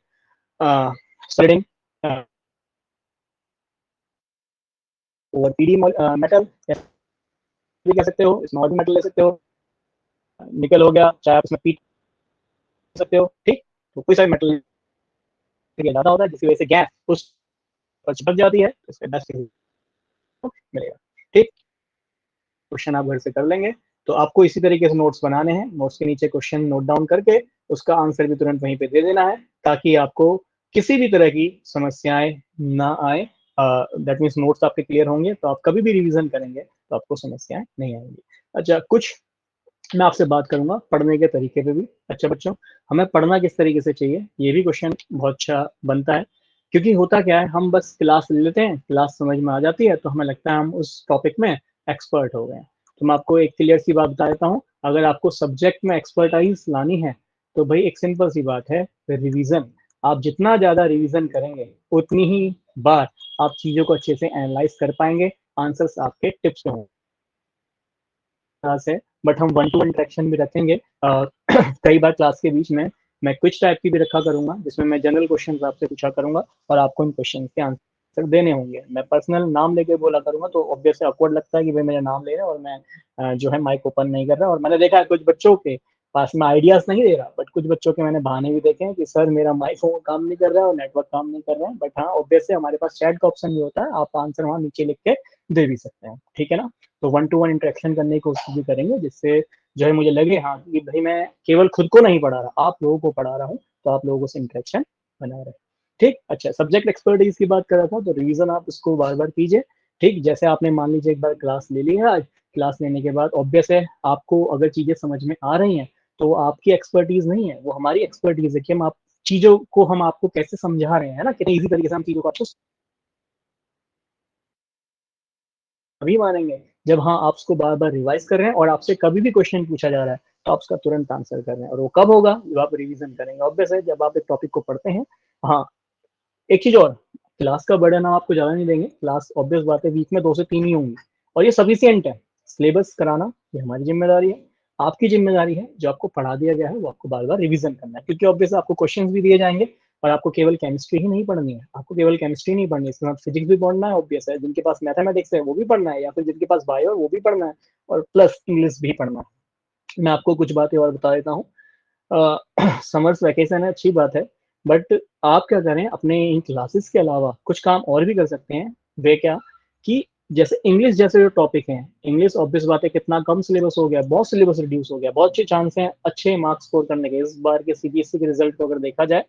सॉलिडिंग ओवर पीडी मेटल भी कह सकते हो, स्मॉल मेटल ले सकते हो, निकल हो गया, चाहे आप उसमें पी सकते हो, ठीक। तो कोई सा मेटल ज्यादा होता है जिसकी वजह से गैस उस पर चिपक जाती है तो इससे बेस्ट मिलेगा। ठीक, क्वेश्चन आप घर से कर लेंगे। तो आपको इसी तरीके से नोट्स बनाने हैं, नोट्स के नीचे क्वेश्चन नोट डाउन करके उसका आंसर भी तुरंत वहीं पे दे देना है, ताकि आपको किसी भी तरह की समस्याएं ना आए। दैट मीन्स नोट्स आपके क्लियर होंगे तो आप कभी भी रिवीजन करेंगे तो आपको समस्याएं नहीं आएंगी। अच्छा, कुछ मैं आपसे बात करूंगा पढ़ने के तरीके पे भी। अच्छा बच्चों, हमें पढ़ना किस तरीके से चाहिए, ये भी क्वेश्चन बहुत अच्छा बनता है। क्योंकि होता क्या है, हम बस क्लास ले लेते हैं, क्लास समझ में आ जाती है तो हमें लगता है हम उस टॉपिक में एक्सपर्ट हो गए। तो मैं आपको एक क्लियर सी बात बता देता हूँ, अगर आपको सब्जेक्ट में एक्सपर्टाइज लानी है तो भाई एक सिंपल सी बात है, रिवीजन। आप जितना ज्यादा रिवीजन करेंगे उतनी ही बार आप चीजों को अच्छे से एनालाइज कर पाएंगे, आंसर्स आपके टिप्स में होंगे से। बट हम वन टू वन इंटरेक्शन भी रखेंगे। कई बार क्लास के बीच में मैं क्विज टाइप की भी रखा करूंगा, जिसमें मैं जनरल क्वेश्चन आपसे पूछा करूंगा और आपको इन क्वेश्चन के आंसर देने होंगे। मैं पर्सनल नाम लेके बोला करूंगा तो ऑब्वियसली ऑकवर्ड लगता है कि भाई मेरा नाम ले रहे हैं और मैं जो है माइक ओपन नहीं कर रहा। और मैंने देखा है कुछ बच्चों के पास में आइडियाज नहीं दे रहा, बट कुछ बच्चों के मैंने बहाने भी देखे हैं कि सर मेरा माइक काम नहीं कर रहा है और नेटवर्क काम नहीं कर रहा है। बट हाँ, ऑब्वियसली हमारे पास चैट का ऑप्शन भी होता है, आप आंसर वहां नीचे लिख के दे भी सकते हैं। ठीक है ना? तो वन टू वन इंटरेक्शन करने की कोशिश भी करेंगे, जिससे जो है मुझे लगे हाँ कि भाई मैं केवल खुद को नहीं पढ़ा रहा, आप लोगों को पढ़ा रहा हूँ, तो आप लोगों से इंटरेक्शन बना रहे। ठीक, अच्छा, सब्जेक्ट एक्सपर्टीज की बात कर रहा था, तो रिवीजन आप उसको बार बार कीजिए। ठीक, जैसे आपने मान लीजिए एक बार क्लास ले ली है आज, क्लास लेने के बाद ऑब्वियस है आपको अगर चीजें समझ में आ रही हैं तो आपकी एक्सपर्टीज नहीं है, वो हमारी एक्सपर्टीज है कि हम आप चीजों को हम आपको कैसे समझा रहे हैं ना, कितनी इजी तरीके से हम चीजों को आपको तभी मानेंगे जब हाँ आप उसको बार बार रिवाइज कर रहे हैं और आपसे कभी भी क्वेश्चन पूछा जा रहा है तो आप उसका तुरंत आंसर कर रहे हैं। और वो कब होगा? जब आप रिवीजन करेंगे। ऑब्वियस है, जब आप एक टॉपिक को पढ़ते हैं। हाँ, एक चीज और, क्लास का बर्डन हम आपको ज्यादा नहीं देंगे, क्लास ऑब्वियस बात है वीक में 2 से 3 ही होंगी और ये सफिशियंट है। सिलेबस कराना ये हमारी जिम्मेदारी है, आपकी जिम्मेदारी है जो आपको पढ़ा दिया गया है वो आपको बार बार रिवीजन करना है। क्योंकि ऑब्वियस आपको क्वेश्चन भी दिए जाएंगे और आपको केवल केमिस्ट्री ही नहीं पढ़नी है, आपको केवल केमिस्ट्री नहीं पढ़नी है, इसके साथ फिजिक्स भी पढ़ना है। ऑब्वियस है, जिनके पास मैथमेटिक्स है वो भी पढ़ना है, या फिर जिनके पास बायो है वो भी पढ़ना है, और प्लस इंग्लिश भी पढ़ना है। मैं आपको कुछ बातें और बता देता हूँ। समर्स वैकेशन है, अच्छी बात है, बट आप क्या करें, अपने इन क्लासेस के अलावा कुछ काम और भी कर सकते हैं। वे क्या, कि जैसे इंग्लिश जैसे जो टॉपिक हैं, इंग्लिश ऑब्वियस बात है कितना कम सिलेबस हो गया, बहुत सिलेबस रिड्यूस हो गया, बहुत अच्छे चांस हैं अच्छे मार्क्स स्कोर करने के। इस बार के सीबीएसई के रिजल्ट को अगर देखा जाए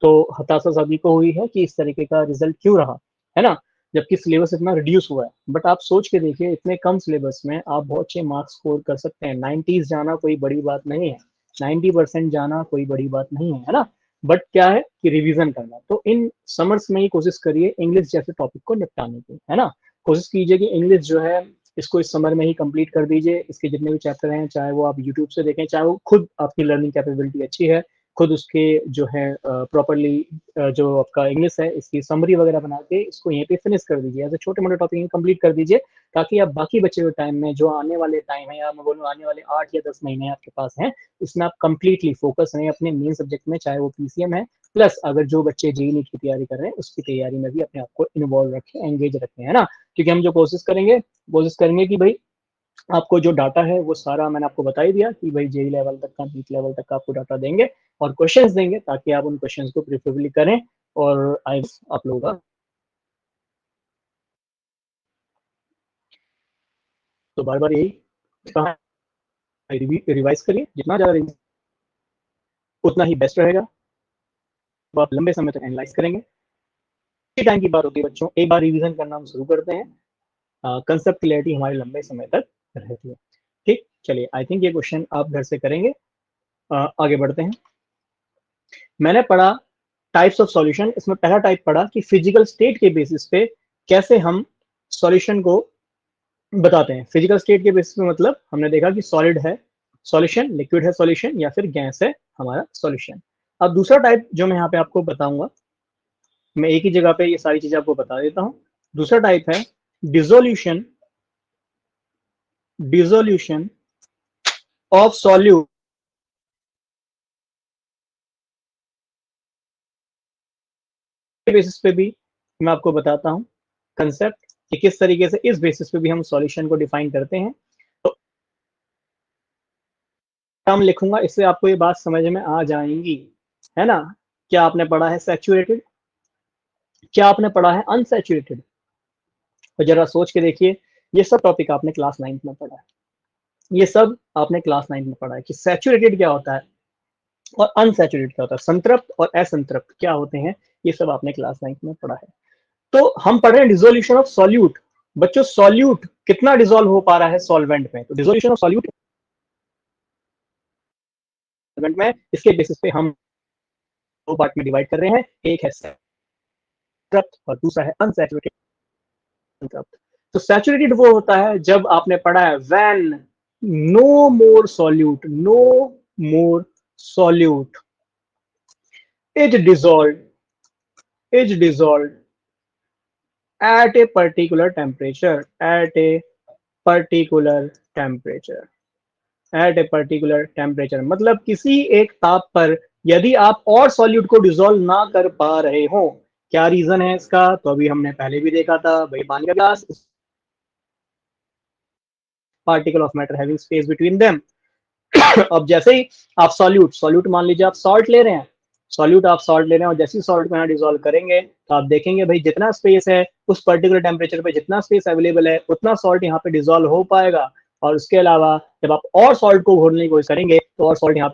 तो हताशा सभी को हुई है कि इस तरीके का रिजल्ट क्यों रहा, है ना? जबकि सिलेबस इतना रिड्यूस हुआ है। बट आप सोच के देखिए, इतने कम सिलेबस में आप बहुत अच्छे मार्क्स स्कोर कर सकते हैं। 90s जाना कोई बड़ी बात नहीं है, 90% जाना कोई बड़ी बात नहीं है, है ना? बट क्या है कि रिवीजन करना, तो इन समर्स में ही कोशिश करिए इंग्लिश जैसे टॉपिक को निपटाने की, है ना? कोशिश कीजिए कि इंग्लिश जो है इसको इस समर में ही कंप्लीट कर दीजिए। इसके जितने भी चैप्टर हैं, चाहे वो आप यूट्यूब से देखें, चाहे वो खुद आपकी लर्निंग कैपेबिलिटी अच्छी है, खुद उसके जो है प्रॉपरली जो आपका इंग्लिश है इसकी समरी वगैरह बना के इसको यहीं पे फिनिश कर दीजिए, ऐसे छोटे मोटे टॉपिक कंप्लीट कर दीजिए, ताकि आप बाकी बचे हुए टाइम में, जो आने वाले टाइम है, या मैं बोलूँ आने वाले 8 या 10 महीने आपके पास हैं, इसमें आप कंप्लीटली फोकस रहें अपने मेन सब्जेक्ट में, चाहे वो पीसीएम है। प्लस अगर जो बच्चे जेई नीट की तैयारी कर रहे हैं उसकी तैयारी में भी अपने आप को इन्वॉल्व रखें, एंगेज रखें, है ना? क्योंकि हम जो कोशिश करेंगे कि भाई आपको जो डाटा है वो सारा मैंने आपको बता ही दिया कि भाई जेई लेवल तक का, नीट लेवल तक का आपको डाटा देंगे और क्वेश्चंस देंगे, ताकि आप उन क्वेश्चंस को प्रिफरेबली करें। और आई आप लोगों का तो बार बार यही कहा, रिवाइज करिए, जितना ज्यादा उतना ही बेस्ट रहेगा। तो आप लंबे समय तक एनालाइज करेंगे। टाइम की बात होती है बच्चों, एक बार रिवीजन करना हम शुरू करते हैं, कंसेप्ट क्लियरिटी हमारे लंबे समय तक रहती है। ठीक, चलिए, आई थिंक ये क्वेश्चन आप घर से करेंगे। आगे बढ़ते हैं। मैंने पढ़ा टाइप्स ऑफ सॉल्यूशन, इसमें पहला टाइप पढ़ा कि फिजिकल स्टेट के बेसिस पे कैसे हम सॉल्यूशन को बताते हैं। फिजिकल स्टेट के बेसिस पे मतलब हमने देखा कि सॉलिड है सॉल्यूशन, लिक्विड है सॉल्यूशन, या फिर गैस है हमारा सॉल्यूशन। अब दूसरा टाइप जो मैं यहाँ पे आपको बताऊंगा, मैं एक ही जगह पे ये सारी चीजें आपको बता देता हूँ। दूसरा टाइप है डिसोल्यूशन, डिसोल्यूशन ऑफ सॉल्यूट के बेसिस पे भी मैं आपको बताता हूँ कंसेप्ट कि किस तरीके से इस बेसिस पे भी हम सॉल्यूशन को डिफाइन करते हैं। तो टर्म लिखूंगा, इससे आपको ये बात समझ में आ जाएंगी, है ना? क्या आपने पढ़ा है सैचुरेटेड, क्या आपने पढ़ा है अनसैचुरेटेड? तो जरा सोच के देखिए, ये सब टॉपिक आपने क्लास 9th में पढ़ा है। ये सब आपने क्लास 9th में पढ़ा है कि सैचुरेटेड क्या होता है और अनसैचुरेटेड क्या होता है, संतृप्त और असंतृप्त क्या होते हैं, ये सब आपने क्लास 9th में पढ़ा है। तो हम पढ़ रहे हैं डिसोल्यूशन ऑफ सॉल्यूट। बच्चों सॉल्यूट कितना डिसॉल्व हो पा रहा है सॉल्वेंट में, तो डिसोल्यूशन ऑफ सॉल्यूट सॉल्वेंट में, इसके बेसिस पे हम दो पार्ट में डिवाइड कर रहे हैं, एक है संतृप्त और दूसरा है अनसैचुरेटेड। तो सैचुरेटेड वो होता है जब आपने पढ़ा है when no more solute, no more solute is dissolved at a particular temperature, at a particular temperature, at a particular temperature, मतलब किसी एक ताप पर यदि आप और सॉल्यूट को डिसॉल्व ना कर पा रहे हो। क्या रीजन है इसका, तो अभी हमने पहले भी देखा था भाई, पानी का glass, particle of matter having space between them. अब जैसे ही आप सॉल्यूट मान लीजिए आप सॉल्ट ले रहे हैं, आप सॉल्ट ले रहे हैं और जैसे ही सॉल्ट को यहाँ डिसॉल्व करेंगे तो आप देखेंगे भाई जितना स्पेस है उस पर्टिकुलर टेम्परेचर पे, जितना स्पेस अवेलेबल है उतना सॉल्ट यहाँ पे डिसॉल्व हो पाएगा। और उसके अलावा जब आप और सॉल्ट को घोलने की कोशिश करेंगे तो और सॉल्ट यहाँ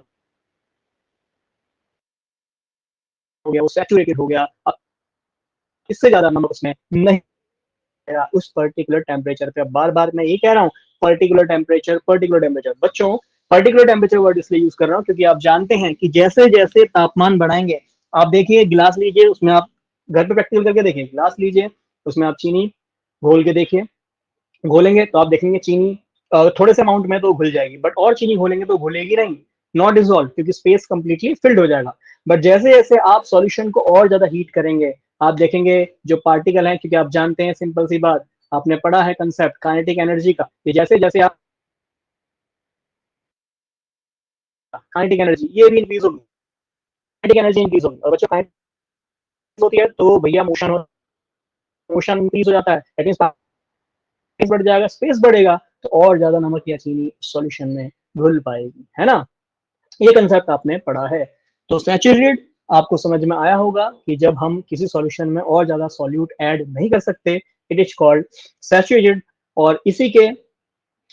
हो गया, वो सैचुरेटेड हो गया, अब इससे ज्यादा नमक उसमें नहीं रहेगा उस पर्टिकुलर टेम्परेचर पे। अब बार बार मैं ये कह रहा हूँ पर्टिकुलर टेम्परेचर बच्चों, पर्टिकुलर टेम्परेचर वर्ड इसलिए यूज कर रहा हूँ क्योंकि आप जानते हैं कि जैसे जैसे तापमान बढ़ाएंगे, आप देखिए गिलास लीजिए, उसमें आप घर पे प्रैक्टिकल करके देखिए, गिलास लीजिए उसमें आप चीनी घोल के देखिए, घोलेंगे तो आप देखेंगे चीनी थोड़े से अमाउंट में तो घुल जाएगी, बट और चीनी घोलेंगे तो घुलेगी नहीं, नॉट डिजोल्व, क्योंकि स्पेस कंप्लीटली फिल्ड हो जाएगा। बट जैसे जैसे आप सॉल्यूशन को और ज्यादा हीट करेंगे, आप देखेंगे जो पार्टिकल हैं, क्योंकि आप जानते हैं सिंपल सी बात, आपने पढ़ा है कंसेप्ट काइनेटिक एनर्जी का, कि जैसे जैसे आप काइनेटिक एनर्जी ये भी इंक्रीज होगी, काइनेटिक एनर्जी इंक्रीज होगी, और बच्चों काइनेटिक होती है तो भैया मोशन इंक्रीज हो जाता है, दैट मींस स्पेस बढ़ जाएगा, स्पेस बढ़ेगा तो और ज्यादा नमक या चीनी सॉल्यूशन में घुल पाएगी, है ना। ये कंसेप्ट आपने पढ़ा है। तो सैचुरेटेड आपको समझ में आया होगा कि जब हम किसी सॉल्यूशन में और ज्यादा सॉल्यूट ऐड नहीं कर सकते, इट इज कॉल्ड सैचुरेटेड। और इसी के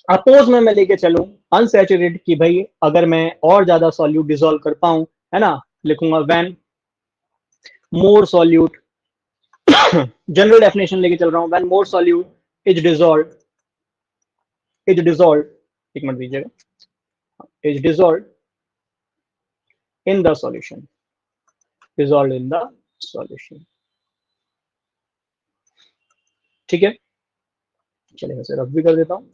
अपोज में मैं लेके चलूं अनसैचुरेटेड, कि भाई अगर मैं और ज्यादा सॉल्यूट डिसॉल्व कर पाऊं, है ना, लिखूंगा when more solute, general definition लेके चल रहा हूं, when more solute is dissolve, एक मिनट दीजिएगा, is dissolve in the solution, dissolved in the solution, ठीक है। चलिए वैसे रफ भी कर देता हूँ,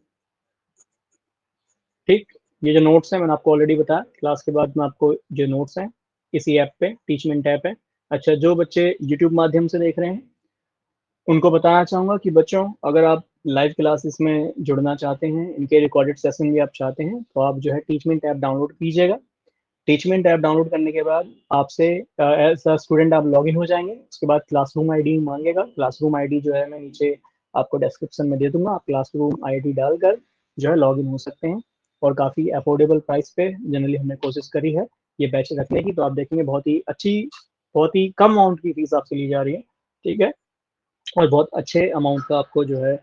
ठीक। ये जो नोट्स हैं मैंने आपको ऑलरेडी बताया, क्लास के बाद में आपको जो नोट्स हैं इसी ऐप पे, टीचमेंट ऐप है। अच्छा, जो बच्चे यूट्यूब माध्यम से देख रहे हैं उनको बताना चाहूंगा कि बच्चों अगर आप लाइव क्लासेस में जुड़ना चाहते हैं, इनके रिकॉर्डेड सेशन भी आप चाहते हैं, तो आप जो है टीचमेंट ऐप डाउनलोड कीजिएगा। टीचमेंट ऐप डाउनलोड करने के बाद आपसे एज अ स्टूडेंट आप लॉगिन हो जाएंगे, उसके बाद क्लासरूम आईडी मांगेगा। क्लासरूम आईडी जो है मैं नीचे आपको डिस्क्रिप्शन में दे दूंगा, आप क्लासरूम आईडी डालकर जो है लॉगिन हो सकते हैं। और काफ़ी अफोर्डेबल प्राइस पे जनरली हमने कोशिश करी है ये बैच रखने की, तो आप देखेंगे बहुत ही अच्छी, बहुत ही कम अमाउंट की फीस आपसे ली जा रही है, ठीक है। और बहुत अच्छे अमाउंट का आपको जो है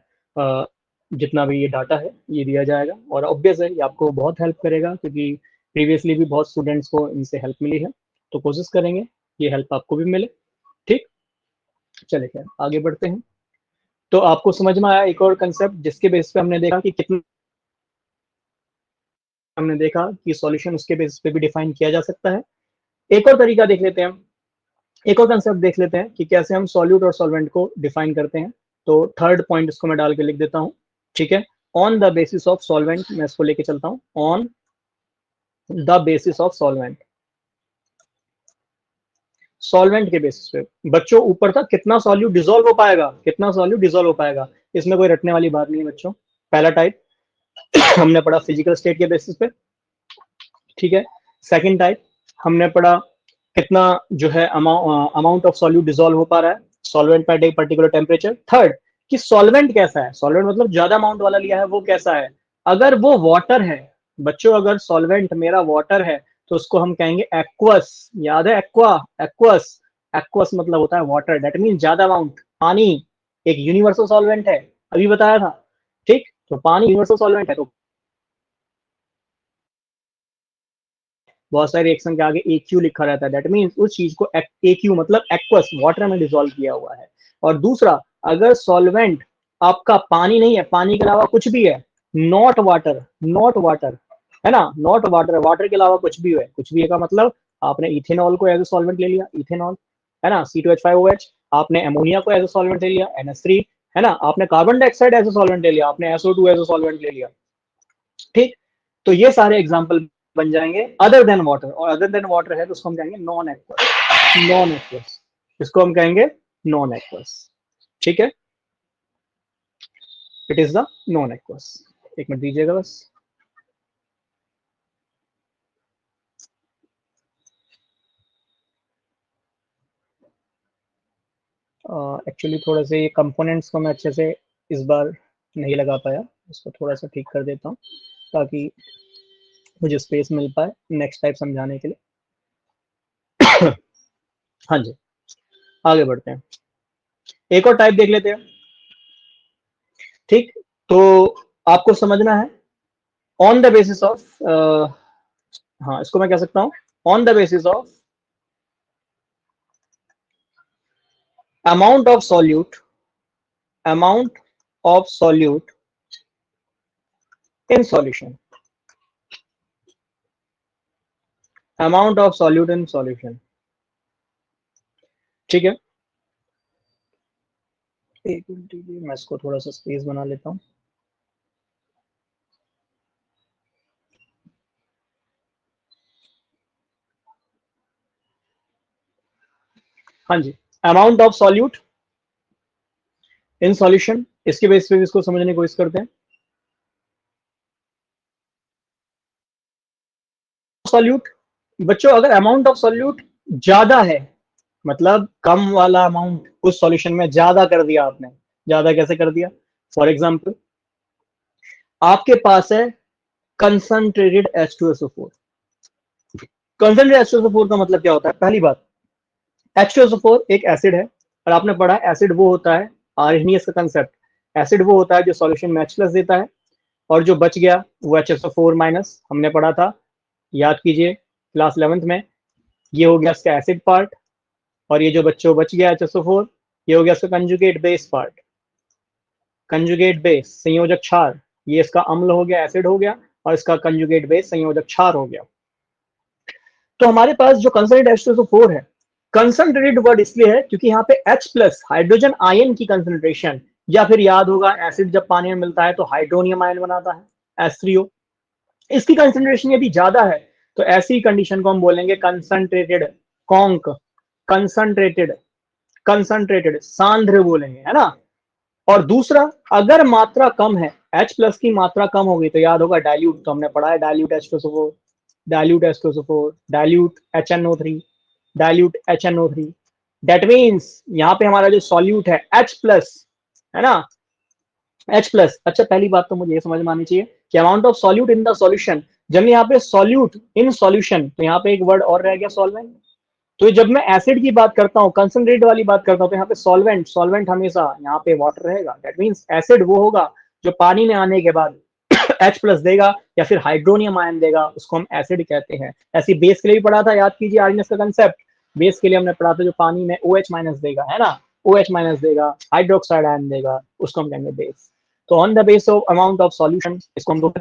जितना भी ये डाटा है ये दिया जाएगा, और ऑब्वियस है ये आपको बहुत हेल्प करेगा क्योंकि प्रीवियसली भी बहुत स्टूडेंट्स को इनसे हेल्प मिली है, तो कोशिश करेंगे ये हेल्प आपको भी मिले, ठीक। चले क्या आगे बढ़ते हैं। तो आपको समझ में आया एक और कंसेप्ट जिसके बेस पे हमने देखा कि कितना, हमने देखा कि सॉल्यूशन उसके बेस पे भी डिफाइन किया जा सकता है। एक और तरीका देख लेते हैं हम, एक और कंसेप्ट देख लेते हैं कि कैसे हम सॉल्यूट और सॉल्वेंट को डिफाइन करते हैं। तो थर्ड पॉइंट इसको मैं डाल के लिख देता हूँ, ठीक है। On the basis of solvent, मैं इसको लेके चलता हूँ, on the basis of solvent, solvent के बेसिस पे बच्चों ऊपर तक कितना सॉल्यूट डिसॉल्व हो पाएगा, कितना सॉल्यूट डिसॉल्व हो पाएगा, इसमें कोई रटने वाली बात नहीं है बच्चों। पहला टाइप हमने पढ़ा फिजिकल स्टेट के बेसिस पे, ठीक है। सेकंड टाइप हमने पढ़ा कितना जो है अमाउंट ऑफ सॉल्यूट डिसॉल्व हो पा रहा है सॉल्वेंट पर एक पर्टिकुलर टेम्परेचर। थर्ड कि सॉल्वेंट कैसा है, सॉल्वेंट मतलब ज्यादा अमाउंट वाला लिया है वो कैसा है। अगर वो वाटर है बच्चों, अगर सॉल्वेंट मेरा वाटर है तो उसको हम कहेंगे एक्वस, याद है एक्वा, एक्वस। एक्वस मतलब होता है वाटर, दैट मीन ज्यादा अमाउंट। पानी एक यूनिवर्सल सॉल्वेंट है, अभी बताया था, ठीक। तो पानी यूनिवर्सल सॉल्वेंट है, तो बहुत सारे रिएक्शन के आगे AQ लिखा रहता है, दैट मीन्स उस चीज को AQ मतलब एक्वस वाटर में डिसॉल्व किया हुआ है। और दूसरा, अगर सॉल्वेंट आपका पानी नहीं है, पानी के अलावा कुछ भी है, नॉट वाटर, नॉट वाटर, है ना, नॉट वाटर, वाटर के अलावा कुछ भी है, कुछ भी है का मतलब आपने इथेनॉल को एज ए सॉल्वेंट ले लिया, इथेनॉल, है ना, C2H5OH, आपने अमोनिया को एज ए सॉल्वेंट ले लिया, NH3, है ना, आपने carbon dioxide as a solvent ले लिया, आपने SO2 एज ए सॉल्वेंट ले लिया, ठीक। तो ये सारे एग्जाम्पल बन जाएंगे अदर देन वाटर, और अदर देन वाटर है तो उसको हम कहेंगे नॉन एक्वस, नॉन एक्वस, इसको हम कहेंगे नॉन एक्वस, ठीक है, it is the non aqueous. एक मिनट दीजिएगा बस। एक्चुअली थोड़े से ये कंपोनेंट्स को मैं अच्छे से इस बार नहीं लगा पाया, इसको थोड़ा सा ठीक कर देता हूँ ताकि मुझे स्पेस मिल पाए नेक्स्ट टाइप समझाने के लिए। हाँ जी, आगे बढ़ते हैं, एक और टाइप देख लेते हैं, ठीक। तो आपको समझना है ऑन द बेसिस ऑफ, हाँ इसको मैं कह सकता हूँ on the basis of amount of solute, amount of solute in solution, amount of solute in solution, ठीक है। एक मिनट दीजिए, मैं इसको थोड़ा सा स्पेस बना लेता हूँ। हाँ जी, amount of solute in solution, इसके बेस पे इसको समझने की कोशिश करते हैं। सॉल्यूट, बच्चों अगर अमाउंट ऑफ सॉल्यूट ज्यादा है, मतलब कम वाला अमाउंट उस सॉल्यूशन में ज्यादा कर दिया आपने, ज्यादा कैसे कर दिया, फॉर एग्जांपल आपके पास है कंसंट्रेटेड H2SO4। कंसंट्रेटेड H2SO4 का मतलब क्या होता है, पहली बात, H2SO4 एक एसिड है, और आपने पढ़ा एसिड वो होता है, आर्हेनियस का कंसेप्ट, एसिड वो होता है जो सॉल्यूशन में H+ देता है, और जो बच गया वो HSO4 माइनस, हमने पढ़ा था, याद कीजिए क्लास 11th में, ये हो गया इसका एसिड पार्ट, और ये जो बच्चों बच गया HSO4, ये हो गया इसका conjugate base part, conjugate base संयोजक क्षार, ये इसका अम्ल हो गया, एसिड हो गया, और इसका कंजुगेट बेस संयोजक क्षार हो गया। तो हमारे पास जो कंसंट्रेटेड H2SO4 है, कंसंट्रेटेड वर्ड इसलिए है क्योंकि यहाँ पे H+ हाइड्रोजन आयन की कंसंट्रेशन, या फिर याद होगा एसिड जब पानी में मिलता है तो हाइड्रोनियम आयन बनाता है H3O, इसकी कंसंट्रेशन यदि ज्यादा है तो ऐसी कंडीशन को हम बोलेंगे कंसंट्रेटेड, कॉन्क, कंसंट्रेटेड, कंसंट्रेटेड सांद्र बोलेंगे, है ना। और दूसरा, अगर मात्रा कम है, H+ की मात्रा कम होगी तो याद होगा डाइल्यूट, तो हमने पढ़ा है dilute H2SO4, dilute H2SO4, dilute HNO3, dilute HNO3, that means यहाँ पे हमारा जो सॉल्यूट है H+, है ना, H+। अच्छा पहली बात तो मुझे ये समझ में आनी चाहिए कि amount of solute in the solution, जब यहाँ पे सॉल्यूट इन सॉल्यूशन, तो यहाँ पे एक वर्ड और रह गया सॉल्वेंट। तो जब मैं एसिड की बात करता हूँ, कंसंट्रेट वाली बात करता हूँ, तो यहाँ पे सॉल्वेंट, सॉल्वेंट हमेशा यहाँ पे वाटर रहेगा, दैट मीन्स एसिड वो होगा जो पानी में आने के बाद H+ देगा या फिर हाइड्रोनियम आयन देगा, उसको हम एसिड कहते हैं। ऐसी बेस के लिए भी पढ़ा था, याद कीजिए आर्गेनियस का कंसेप्ट, बेस के लिए हमने पढ़ा था जो पानी में OH- देगा, है ना, OH- देगा, हाइड्रोक्साइड आयन देगा, उसको हम कहेंगे बेस। तो on the base of amount of solution, इसको हम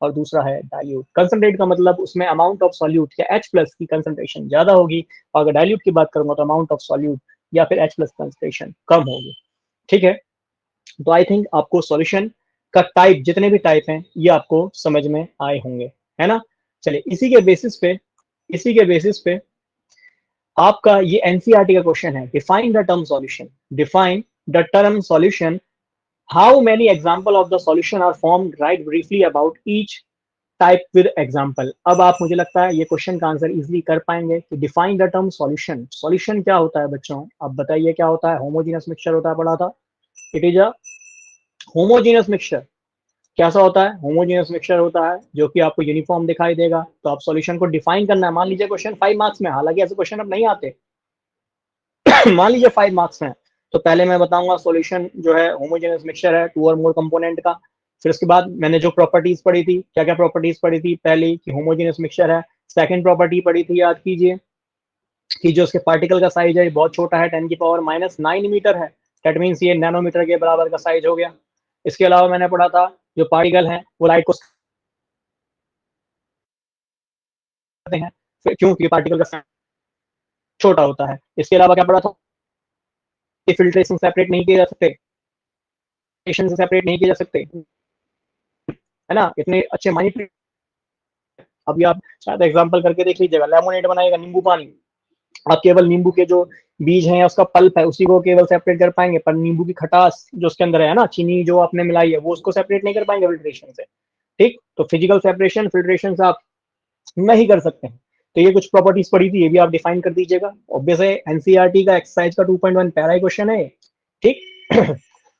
और दूसरा है डाइल्यूट। कंसंट्रेट का मतलब उसमें अमाउंट ऑफ सॉल्यूट या H+ की कंसंट्रेशन ज्यादा होगी, और अगर डाइल्यूट की बात करूंगा तो अमाउंट ऑफ सॉल्यूट या फिर H+ कंसंट्रेशन कम होगी, ठीक है। तो आई थिंक आपको सॉल्यूशन का टाइप, जितने भी टाइप हैं ये आपको समझ में आए होंगे, है ना। चलिए इसी के बेसिस पे आपका ये एनसीईआरटी का क्वेश्चन है, define the term solution, define the term solution, how many example of the solution are formed, write briefly about each type with example. अब आप, मुझे लगता है ये क्वेश्चन का आंसर इजीली कर पाएंगे कि define the term solution, solution क्या होता है बच्चों, अब बताइए क्या होता है, होमोजेनियस मिक्सचर होता है, पढ़ा था, it is a homogeneous mixture, कैसा होता है, होमोजेनियस मिक्सचर होता है जो कि आपको यूनिफॉर्म दिखाई देगा। तो आप सॉल्यूशन को डिफाइन करना है। मान लीजिए क्वेश्चन 5 मार्क्स में, हालांकि ऐसे क्वेश्चन अब नहीं आते मान लीजिए 5 मार्क्स में, तो पहले मैं बताऊंगा सॉल्यूशन जो है होमोजेनियस मिक्सचर है 2 और मोर कंपोनेंट का। फिर उसके बाद मैंने जो प्रॉपर्टीज पढ़ी थी, क्या क्या प्रॉपर्टीज पढ़ी थी, पहली कि होमोजेनियस मिक्सचर है। सेकंड प्रॉपर्टी पढ़ी थी, याद कीजिए, कि जो उसके पार्टिकल का साइज है बहुत छोटा है, 10⁻⁹ है। दैट मीन्स ये नैनोमीटर के बराबर का साइज हो गया। इसके अलावा मैंने पढ़ा था जो पार्टिकल है वो लाइट को करते हैं, क्योंकि पार्टिकल का साइज छोटा होता है। इसके अलावा क्या पढ़ा था, फिल्ट्रेशन सेपरेट नहीं किए जा सकते, से सेपरेट नहीं किए जा सकते, है ना, इतने अच्छे माइंड। अभी आप शायद एग्जांपल करके देख लीजिएगा, लेमोनेड बनाएगा नींबू पानी, आप केवल नींबू के जो बीज हैं, उसका पल्प है, उसी को केवल सेपरेट कर पाएंगे, पर नींबू की खटास जो उसके अंदर है ना, चीनी जो आपने मिलाई है, वो उसको सेपरेट नहीं कर पाएंगे फिल्ट्रेशन से। ठीक, तो फिजिकल सेपरेशन फिल्ट्रेशन से आप नहीं कर सकते हैं। तो ये कुछ प्रॉपर्टीज पड़ी थी, ये भी आप डिफाइन कर दीजिएगा। ऑब्वियस है, एनसीईआरटी का एक्सरसाइज का 2.1 पैरा क्वेश्चन है। ठीक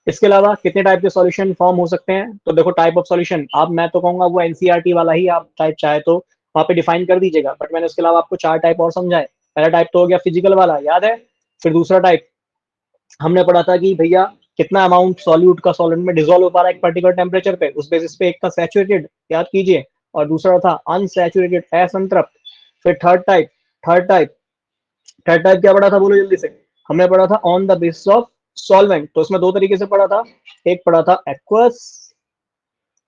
इसके अलावा कितने टाइप के सॉल्यूशन फॉर्म हो सकते हैं, तो देखो टाइप ऑफ सॉल्यूशन, आप मैं तो कहूंगा वो एनसीईआरटी वाला ही आप टाइप चाहे तो वहां पे डिफाइन कर दीजिएगा, बट मैंने उसके अलावा आपको 4 टाइप और समझाए। पहला टाइप तो हो गया फिजिकल वाला, याद है। फिर दूसरा टाइप हमने पढ़ा था कि भैया कितना अमाउंट सॉल्यूट का सॉल्वेंट में डिजोल्व हो पा रहा है एक पर्टिकुलर टेम्परेचर पे, उस बेसिस पे एक था सैचुरेटेड, याद कीजिए, और दूसरा था अनसैचुरेटेड, असंतृप्त। फिर थर्ड टाइप थर्ड टाइप क्या पढ़ा था, बोलो जल्दी से। हमने पढ़ा था on the basis of solvent, तो इसमें दो तरीके से पढ़ा था, एक पढ़ा था एक्वस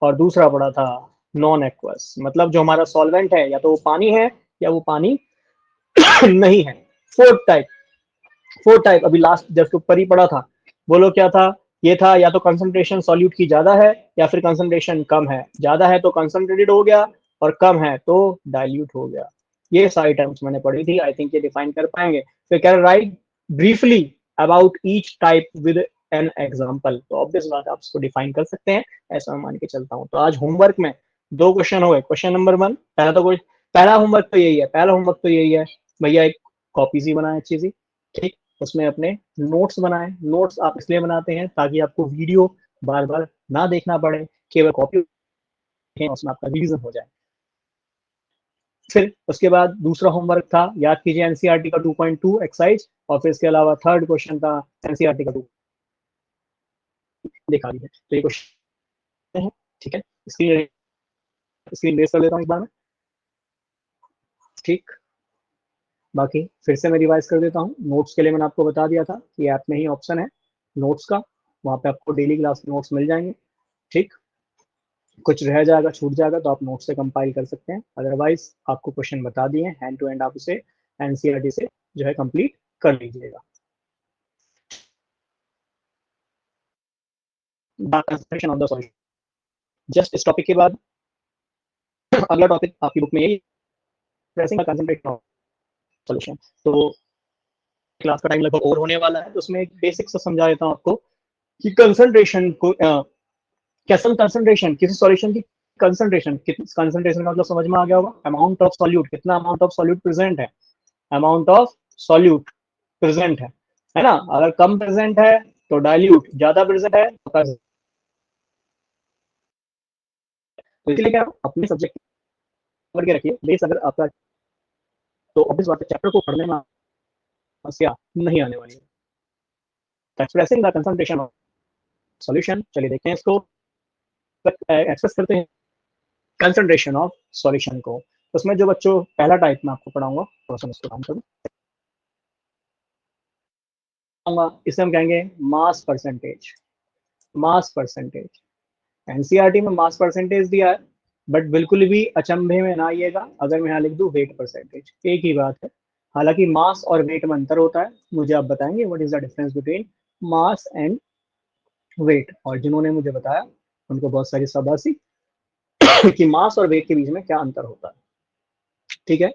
और दूसरा पढ़ा था नॉन एक्वस, मतलब जो हमारा सॉल्वेंट है या तो वो पानी है या वो पानी नहीं है। फोर्थ टाइप अभी लास्ट जस्ट ऊपर ही पढ़ा था, बोलो क्या था, ये था या तो कंसंट्रेशन सॉल्यूट की ज्यादा है या फिर कंसंट्रेशन कम है, ज्यादा है तो कंसंट्रेटेड हो गया और कम है तो डाइल्यूट हो गया। ये सारी टर्म्स मैंने पढ़ी थी, आई थिंक ये डिफाइन कर पाएंगे। फिर कह रहे right briefly about each type with an example, तो ऑब्वियस बात आप उसको डिफाइन कर सकते हैं, ऐसा मैं मान के चलता हूँ। तो आज होमवर्क में 2 क्वेश्चन हो गए। क्वेश्चन नंबर 1, पहला होमवर्क तो यही है, भैया एक कॉपी सी बनाए अच्छी सी, ठीक, उसमें अपने नोट्स बनाएं। नोट्स आप इसलिए बनाते हैं ताकि आपको वीडियो बार बार ना देखना पड़े, केवल कॉपी उसमें आपका रिवीजन हो जाए। फिर उसके बाद दूसरा होमवर्क था, याद कीजिए एनसीईआरटी का 2.2 एक्सरसाइज, और फिर इसके अलावा थर्ड क्वेश्चन था एनसीईआरटी का 2 दिखा दीजिए। तो ये क्वेश्चन है, ठीक है, स्क्रीन रेस कर लेता हूँ एक बार में। ठीक, बाकी फिर से मैं रिवाइज कर देता हूँ। नोट्स के लिए मैंने आपको बता दिया था कि ऐप में ही ऑप्शन है नोट्स का, वहां पे आपको डेली क्लास के नोट्स मिल जाएंगे। ठीक, कुछ रह जाएगा छूट जाएगा तो आप नोट से कंपाइल कर सकते हैं, अदरवाइज आपको क्वेश्चन बता दिए हैंड टू हैंड, आप उसे एनसीईआरटी से जो है कंप्लीट कर लीजिएगा। Concentration of the solution, just इस टॉपिक के बाद अगला टॉपिक आपकी बुक में यही, प्रेसिंग कंसंट्रेशन ऑफ सॉल्यूशन। तो क्लास का टाइम लगभग ओवर होने वाला है, तो उसमें एक बेसिक सा समझा देता हूँ आपको कि कंसंट्रेशन को कैसे कंसंट्रेशन किसी सॉल्यूशन की कंसंट्रेशन, कंसंट्रेशन का मतलब समझ में आ गया होगा, अमाउंट ऑफ सॉल्यूट, कितना अमाउंट ऑफ सॉल्यूट प्रेजेंट है, अमाउंट ऑफ सॉल्यूट प्रेजेंट है ना। अगर कम प्रेजेंट है तो डाइल्यूट, ज्यादा प्रेजेंट है तो इसलिए क्या अपने सब्जेक्ट करके रखिए बेस, अगर आपका तो ऑब्वियस बात है चैप्टर को पढ़ने में समस्या नहीं आने वाली है। Expressing the concentration of solution, चलिए देखते हैं इसको, एक्सप्रेस करते हैं कंसंट्रेशन ऑफ सॉल्यूशन को। उसमें जो बच्चों पहला टाइप में आपको पढ़ाऊंगा, थोड़ा सा इसको काम करूँ, इसे हम कहेंगे mass percentage. Mass percentage, NCERT में मास परसेंटेज दिया है, बट बिल्कुल भी अचंभे में ना आइएगा अगर मैं यहाँ लिख दूं वेट परसेंटेज, एक ही बात है। हालांकि मास और वेट में अंतर होता है, मुझे आप बताएंगे what is the difference between mass and weight, और जिन्होंने मुझे बताया उनको बहुत सारी शाबाशी कि मास और वेट के बीच में क्या अंतर होता है। ठीक है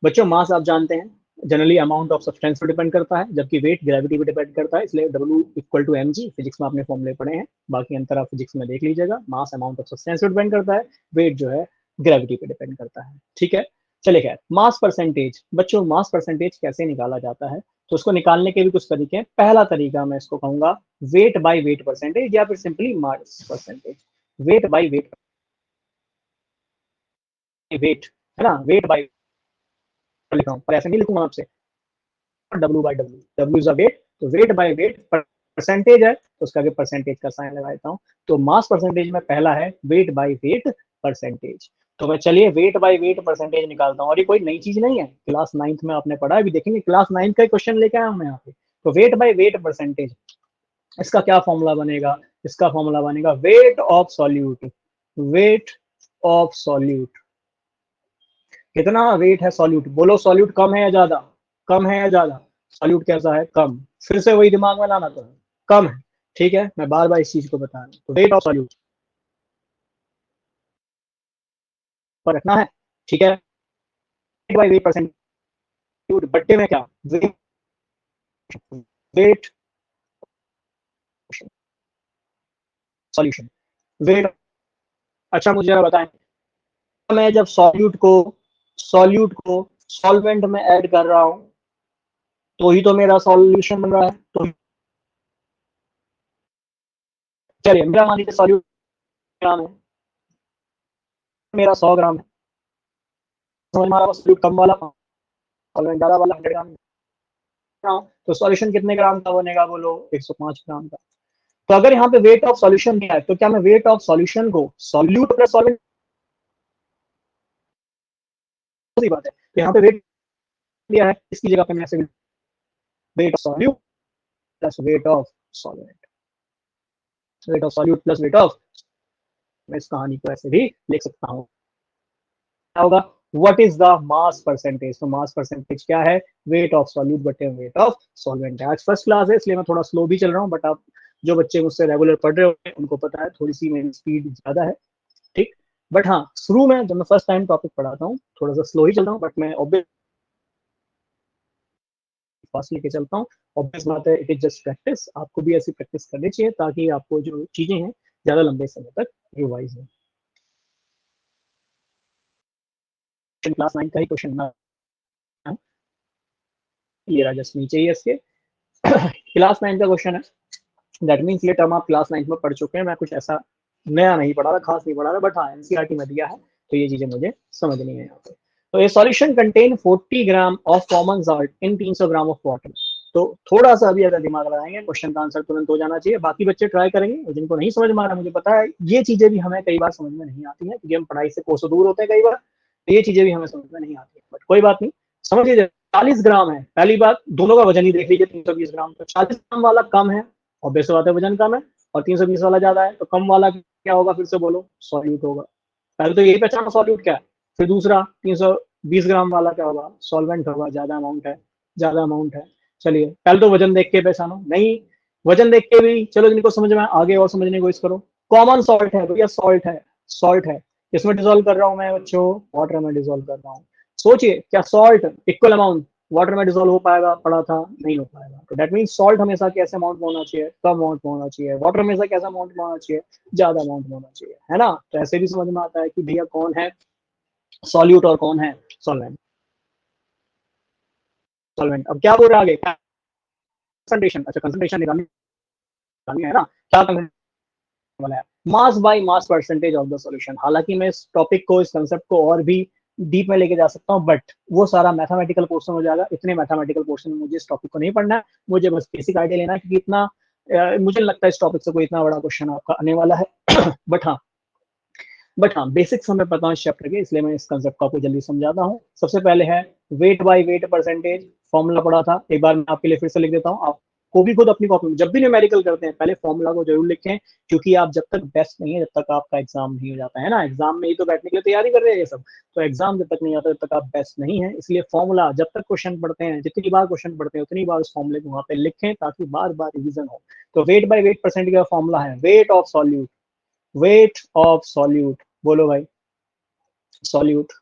बच्चों, मास आप जानते हैं जनरली अमाउंट ऑफ सब्सटेंस पर डिपेंड करता है, जबकि वेट ग्रेविटी पर डिपेंड करता है, इसलिए W = mg, फिजिक्स में आपने फॉर्मूले पढ़े हैं, बाकी अंतर आप फिजिक्स में देख लीजिएगा। मास अमाउंट ऑफ सब्सटेंस पर डिपेंड करता है, वेट जो है ग्रेविटी पे डिपेंड करता है। ठीक है, चलिए खैर, मास परसेंटेज बच्चों, मास परसेंटेज कैसे निकाला जाता है, तो उसको निकालने के भी कुछ तरीके हैं। पहला तरीका मैं इसको कहूंगा वेट बाय वेट परसेंटेज, या फिर simply mass percentage. Weight by weight, weight है ना, वेट बाई लिखा हूँ, पर ऐसे नहीं लिखूंगा आपसे, W by W, W is a weight, तो वेट बाई वेट परसेंटेज है तो उसका आगे परसेंटेज का साइन लगा देता हूँ। तो मास परसेंटेज में पहला है वेट बाई वेट परसेंटेज। तो मैं चलिए वेट बाई वेट परसेंटेज निकालता हूँ, और ये कोई नई चीज नहीं है, क्लास 9th में आपने पढ़ा है, अभी देखेंगे क्लास 9th का क्वेश्चन लेके आया हूँ मैं यहाँ पे। तो वेट बाई वेट परसेंटेज, इसका क्या फॉर्मूला बनेगा, इसका फॉर्मूला बनेगा weight of solute, weight of solute, कितना वेट है सॉल्यूट, बोलो सॉल्यूट कम है या ज्यादा, कम है या ज्यादा, सॉल्यूट कैसा है, कम, फिर से वही दिमाग में लाना, तो कम है, ठीक है, मैं बार बार इस चीज को बता रहा हूँ, तो वेट ऑफ सॉल्यूट पर रखना है, ठीक है, वेट बाई वेट परसेंट बट्टे में क्या, वेट, वेट सॉल्यूशन, वेट, अच्छा मुझे जरा बताएं, मैं जब सॉल्यूट को सॉल्वेंट में ऐड कर रहा हूं तो ही तो मेरा सॉल्यूशन बन रहा है, तो चलिए मेरा मान लीजिए सॉल्यूट ग्राम है, मेरा 100 ग्राम है, समझ में आ रहा है, सॉल्यूट कम वाला सॉल्वेंट ज्यादा वाला 100 ग्राम, तो सॉल्यूशन कितने ग्राम का बनेगा, बोलो 105 ग्राम का। तो अगर यहाँ पे वेट ऑफ सॉल्यूशन दिया है तो क्या मैं वेट ऑफ सॉल्यूशन को सॉल्यूट प्लस सॉल्वेंट, बात है, तो यहाँ पे वेट दिया है, इसकी जगह पे मैं ऐसे weight of solute plus weight of solvent, weight of solute plus weight of, मैं इस कहानी को ऐसे भी लिख सकता हूँ, क्या होगा, what is the mass percentage, तो मास परसेंटेज क्या है, वेट ऑफ सॉल्यूट बटे वेट ऑफ सॉल्वेंट है। आज फर्स्ट क्लास है इसलिए मैं थोड़ा स्लो भी चल रहा हूँ, बट आप जो बच्चे मुझसे रेगुलर पढ़ रहे होंगे उनको पता है थोड़ी सी मेरी स्पीड ज्यादा है, ठीक, बट हाँ शुरू में जब मैं फर्स्ट टाइम टॉपिक पढ़ाता हूँ थोड़ा सा स्लो ही चल रहा हूँ, बट मैं ऑब्वियस फास्ट लेके चलता हूँ, ऑब्वियस बात है, इट इज जस्ट प्रैक्टिस, आपको भी ऐसी प्रैक्टिस करनी चाहिए ताकि आपको जो चीजें हैं ज्यादा लंबे समय तक रिवाइज हो। क्लास 9 का ही क्वेश्चन ना, ये रहा जस्ट नीचे ही इसके क्लास 9 का क्वेश्चन है, दैट मीन्स ये टर्म आप क्लास 9 में पढ़ चुके हैं, मैं कुछ ऐसा नया नहीं पढ़ा रहा, खास नहीं पढ़ा रहा, बट हाँ एनसीईआरटी में दिया है तो ये चीजें मुझे समझनी है यहाँ पे। तो ये solution contain 40 gram of common salt in 300 gram of water, तो थोड़ा सा अभी अगर दिमाग लगाएंगे क्वेश्चन का आंसर तुरंत हो जाना चाहिए, बाकी बच्चे ट्राई करेंगे, और जिनको नहीं समझ में आ रहा, मुझे पता है ये चीजें भी हमें कई बार समझ में नहीं आती है क्योंकि हम पढ़ाई से कोसों दूर होते हैं कई बार, तो ये चीजें भी हमें समझ में नहीं आती है, बट कोई बात नहीं, समझ लीजिए 40 ग्राम है, पहली बात दोनों का वजन ही देख लीजिए, 320 ग्राम, तो 40 ग्राम वाला कम है, ऑब्वियस बात है वजन कम है, और 320 वाला ज्यादा है, तो कम वाला क्या होगा, फिर से बोलो सॉल्यूट होगा, पहले तो यही पहचाना सॉल्यूट क्या है, फिर दूसरा 320 ग्राम वाला क्या होगा, सॉल्वेंट होगा, ज्यादा अमाउंट है, ज्यादा अमाउंट है। चलिए पहले तो वजन देख के पहचानो, नहीं वजन देख के भी चलो, जिनको समझ में आगे और समझने की कोशिश करो, कॉमन सॉल्ट है भैया, सॉल्ट है, सॉल्ट है, इसमें डिजोल्व कर रहा हूं मैं बच्चों, वाटर में डिजोल्व कर रहा हूँ, सोचिए क्या सॉल्ट इक्वल अमाउंट वाटर में डिजोल्व हो पाएगा, पड़ा था नहीं हो पाएगा, तो दैट मीन सॉल्ट हमेशा कैसे अमाउंट में होना चाहिए, कम अमाउंट में होना चाहिए, वाटर हमेशा कैसा अमाउंट में होना चाहिए, ज्यादा अमाउंट में होना चाहिए, है ना, तो ऐसे भी समझ में आता है कि भैया कौन है सॉल्यूट और कौन है सॉल्वेंट, सॉल्वेंट। अब क्या बोल रहा है आगे, कंसंट्रेशन, अच्छा कंसंट्रेशन निकालनी है ना, क्या वाला है, mass by mass percentage of the solution, हालांकि मैं इस टॉपिक को, इस कंसेप्ट को और भी डीप में लेके जा सकता हूँ, बट वो सारा मैथमेटिकल पोर्शन हो जाएगा, इतने मैथमेटिकल पोर्शन में मुझे इस टॉपिक को नहीं पढ़ना है, मुझे बस बेसिक आइडिया लेना है, क्योंकि इतना मुझे लगता है इस टॉपिक से कोई इतना बड़ा क्वेश्चन आपका आने वाला है बट हाँ बेसिक्स हमें पता है इस चैप्टर के, इसलिए मैं इस कंसेप्ट को आपको जल्दी समझाता हूँ। सबसे पहले है weight by weight percentage, formula पढ़ा था, एक बार मैं आपके लिए फिर से लिख देता हूँ, आपको भी खुद अपनी कॉपी में जब भी न्यूमेरिकल करते हैं पहले फॉर्मूला को जरूर लिखें, क्योंकि आप जब तक बेस्ट नहीं है जब तक आपका एग्जाम नहीं हो जाता है ना, एग्जाम में ही तो बैठने के लिए तैयारी कर रहे हैं ये सब, तो एग्जाम जब तक नहीं आता तब तक आप बेस्ट नहीं है, इसलिए फॉर्मूला जब तक क्वेश्चन पढ़ते हैं, जितनी बार क्वेश्चन पढ़ते हैं उतनी बार उस फॉर्मूले को वहां पे लिखें ताकि बार बार रिविजन हो। तो वेट बाय वेट परसेंट का फॉर्मूला है weight of solute, weight of solute, बोलो भाई सॉल्यूट,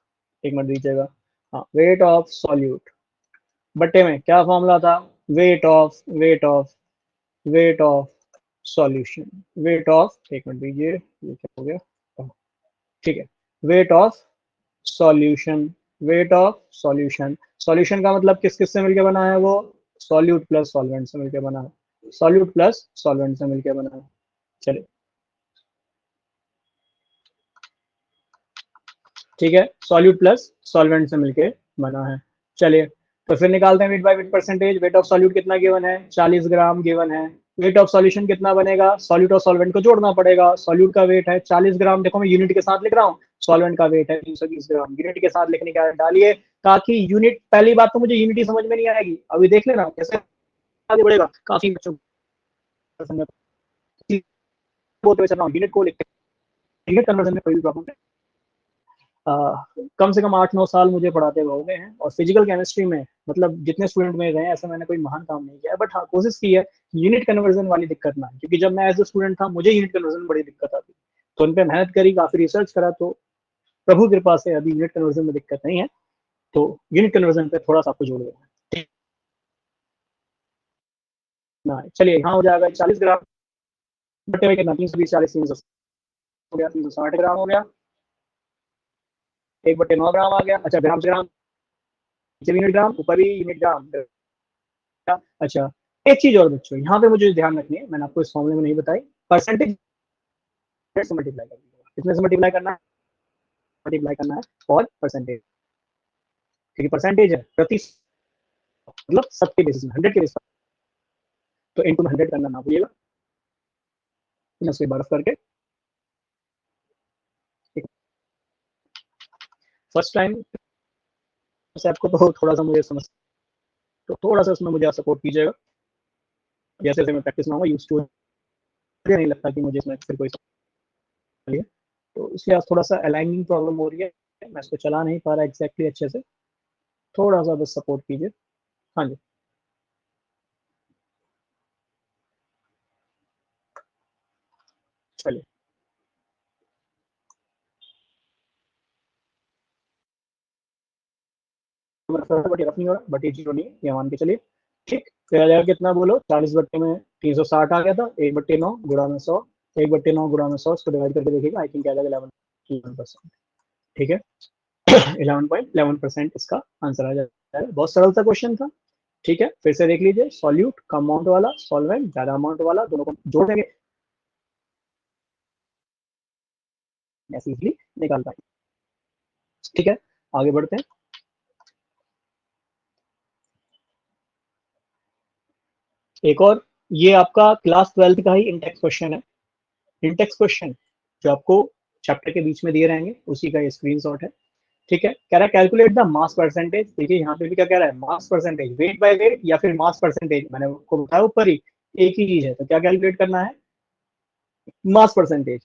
एक मिनट दीजिएगा, हाँ वेट ऑफ सॉल्यूट बट्टे में क्या फॉर्मूला था, weight of weight of weight of solution, weight of, एक मिनट दीजिए ये क्या हो गया, ठीक है, weight of solution, weight of solution, solution का मतलब किस किस से मिलकर बना है वो, सॉल्यूट प्लस सॉल्वेंट से मिलकर बना है, सॉल्यूट प्लस सॉल्वेंट से मिलकर बना है, चलिए ठीक है, सॉल्यूट प्लस सॉल्वेंट से मिलके बना है। चलिए तो फिर निकालते हैं weight by weight percentage. Weight of solute कितना गिवन है, 40 ग्राम गिवन है। वेट ऑफ सॉल्यूशन कितना बनेगा, सॉल्यूट और सॉल्वेंट को जोड़ना पड़ेगा। सॉल्यूट का वेट है 40 ग्राम, देखो मैं यूनिट के साथ लिख रहा हूँ, सॉल्वेंट का वेट है 320 ग्राम, यूनिट के साथ लिखने का डालिए, ताकि यूनिट, पहली बात तो मुझे यूनिटी समझ में नहीं आएगी, अभी देख लेना कैसे आगे बढ़ेगा, काफी बच्चों को बोलते हुए चल रहा हूँ, यूनिट को लिखते हैं, यूनिट कन्वर्जन में कोई भी प्रॉब्लम कम से कम 8-9 साल मुझे पढ़ाते हुए हो गए हैं, और फिजिकल केमिस्ट्री में मतलब जितने स्टूडेंट में गए ऐसा मैंने कोई महान काम नहीं किया, बट हाँ कोशिश की है यूनिट कन्वर्जन वाली दिक्कत ना, क्योंकि जब मैं एज ए स्टूडेंट था मुझे यूनिट कन्वर्जन में बड़ी दिक्कत आती, तो उन पर मेहनत करी, काफी रिसर्च करा, तो प्रभु कृपा से अभी यूनिट कन्वर्जन में दिक्कत नहीं है, तो यूनिट कन्वर्जन पे थोड़ा सा आपको जोड़ देना ना। चलिए यहाँ हो जाएगा 40 ग्राम बटे में कितना, 320 40 300 हो गया, 360 ग्राम हो गया, 1/9 ग्राम आ गया। अच्छा ग्राम से ग्राम, यूनिट ग्राम, ऊपर भी यूनिट ग्राम। अच्छा एक चीज और बच्चों यहाँ पे मुझे ध्यान रखनी है, मैंने आपको इस फॉर्मूले में नहीं बताई, परसेंटेज से मल्टीप्लाई करना है, कितने से मल्टीप्लाई करना है, मल्टीप्लाई करना है और परसेंटेज, क्योंकि परसेंटेज है प्रति, मतलब 100 के बेसिस में, 100 के बेसिस पर, तो इनटू 100 करना ना भूलिएगा, उसके बर्फ करके। फर्स्ट टाइम से आपको तो थोड़ा सा मुझे समझ, तो थोड़ा सा उसमें मुझे आप सपोर्ट कीजिएगा, जैसे जैसे मैं प्रैक्टिस में आऊँगा, यूज टू, मुझे नहीं लगता कि मुझे इसमें फिर कोई है, तो इसलिए आज थोड़ा सा अलाइनिंग प्रॉब्लम हो रही है, मैं इसको चला नहीं पा रहा एग्जैक्टली अच्छे से, थोड़ा सा बस सपोर्ट कीजिए। हाँ जी चलिए, बट रफ नहीं हो रहा, बट ये जीरो नहीं है, ये मान के चलिए। ठीक, फिर आ जाएगा कितना बोलो, 40/360 आ गया था, 1/9 गुणा में 100, 1/9 गुणा में 100, इसको डिवाइड करके देखिएगा, आई थिंक आ जाएगा 11%। ठीक है 11.11% इसका आंसर आ जाएगा, बहुत सरल सा क्वेश्चन था। ठीक है फिर से देख लीजिए, सॉल्यूट कम अमाउंट वाला, सॉल्वेंट ज्यादा अमाउंट वाला, दोनों को जोड़ देंगे, ऐसे इजिली निकाल पाएंगे। ठीक है आगे बढ़ते हैं। एक और, ये आपका क्लास 12th का ही इंटेक्स क्वेश्चन है, इंटेक्स क्वेश्चन जो आपको चैप्टर के बीच में दिए रहेंगे, उसी का ये स्क्रीनशॉट है। ठीक है, कह रहा है कैलकुलेट द मास परसेंटेज, देखिए यहाँ पे भी क्या कह रहा है, मास परसेंटेज, वेट बाय वेट या फिर मास परसेंटेज, मैंने आपको बताया ऊपर ही एक ही चीज है, तो क्या कैलकुलेट करना है, मास परसेंटेज,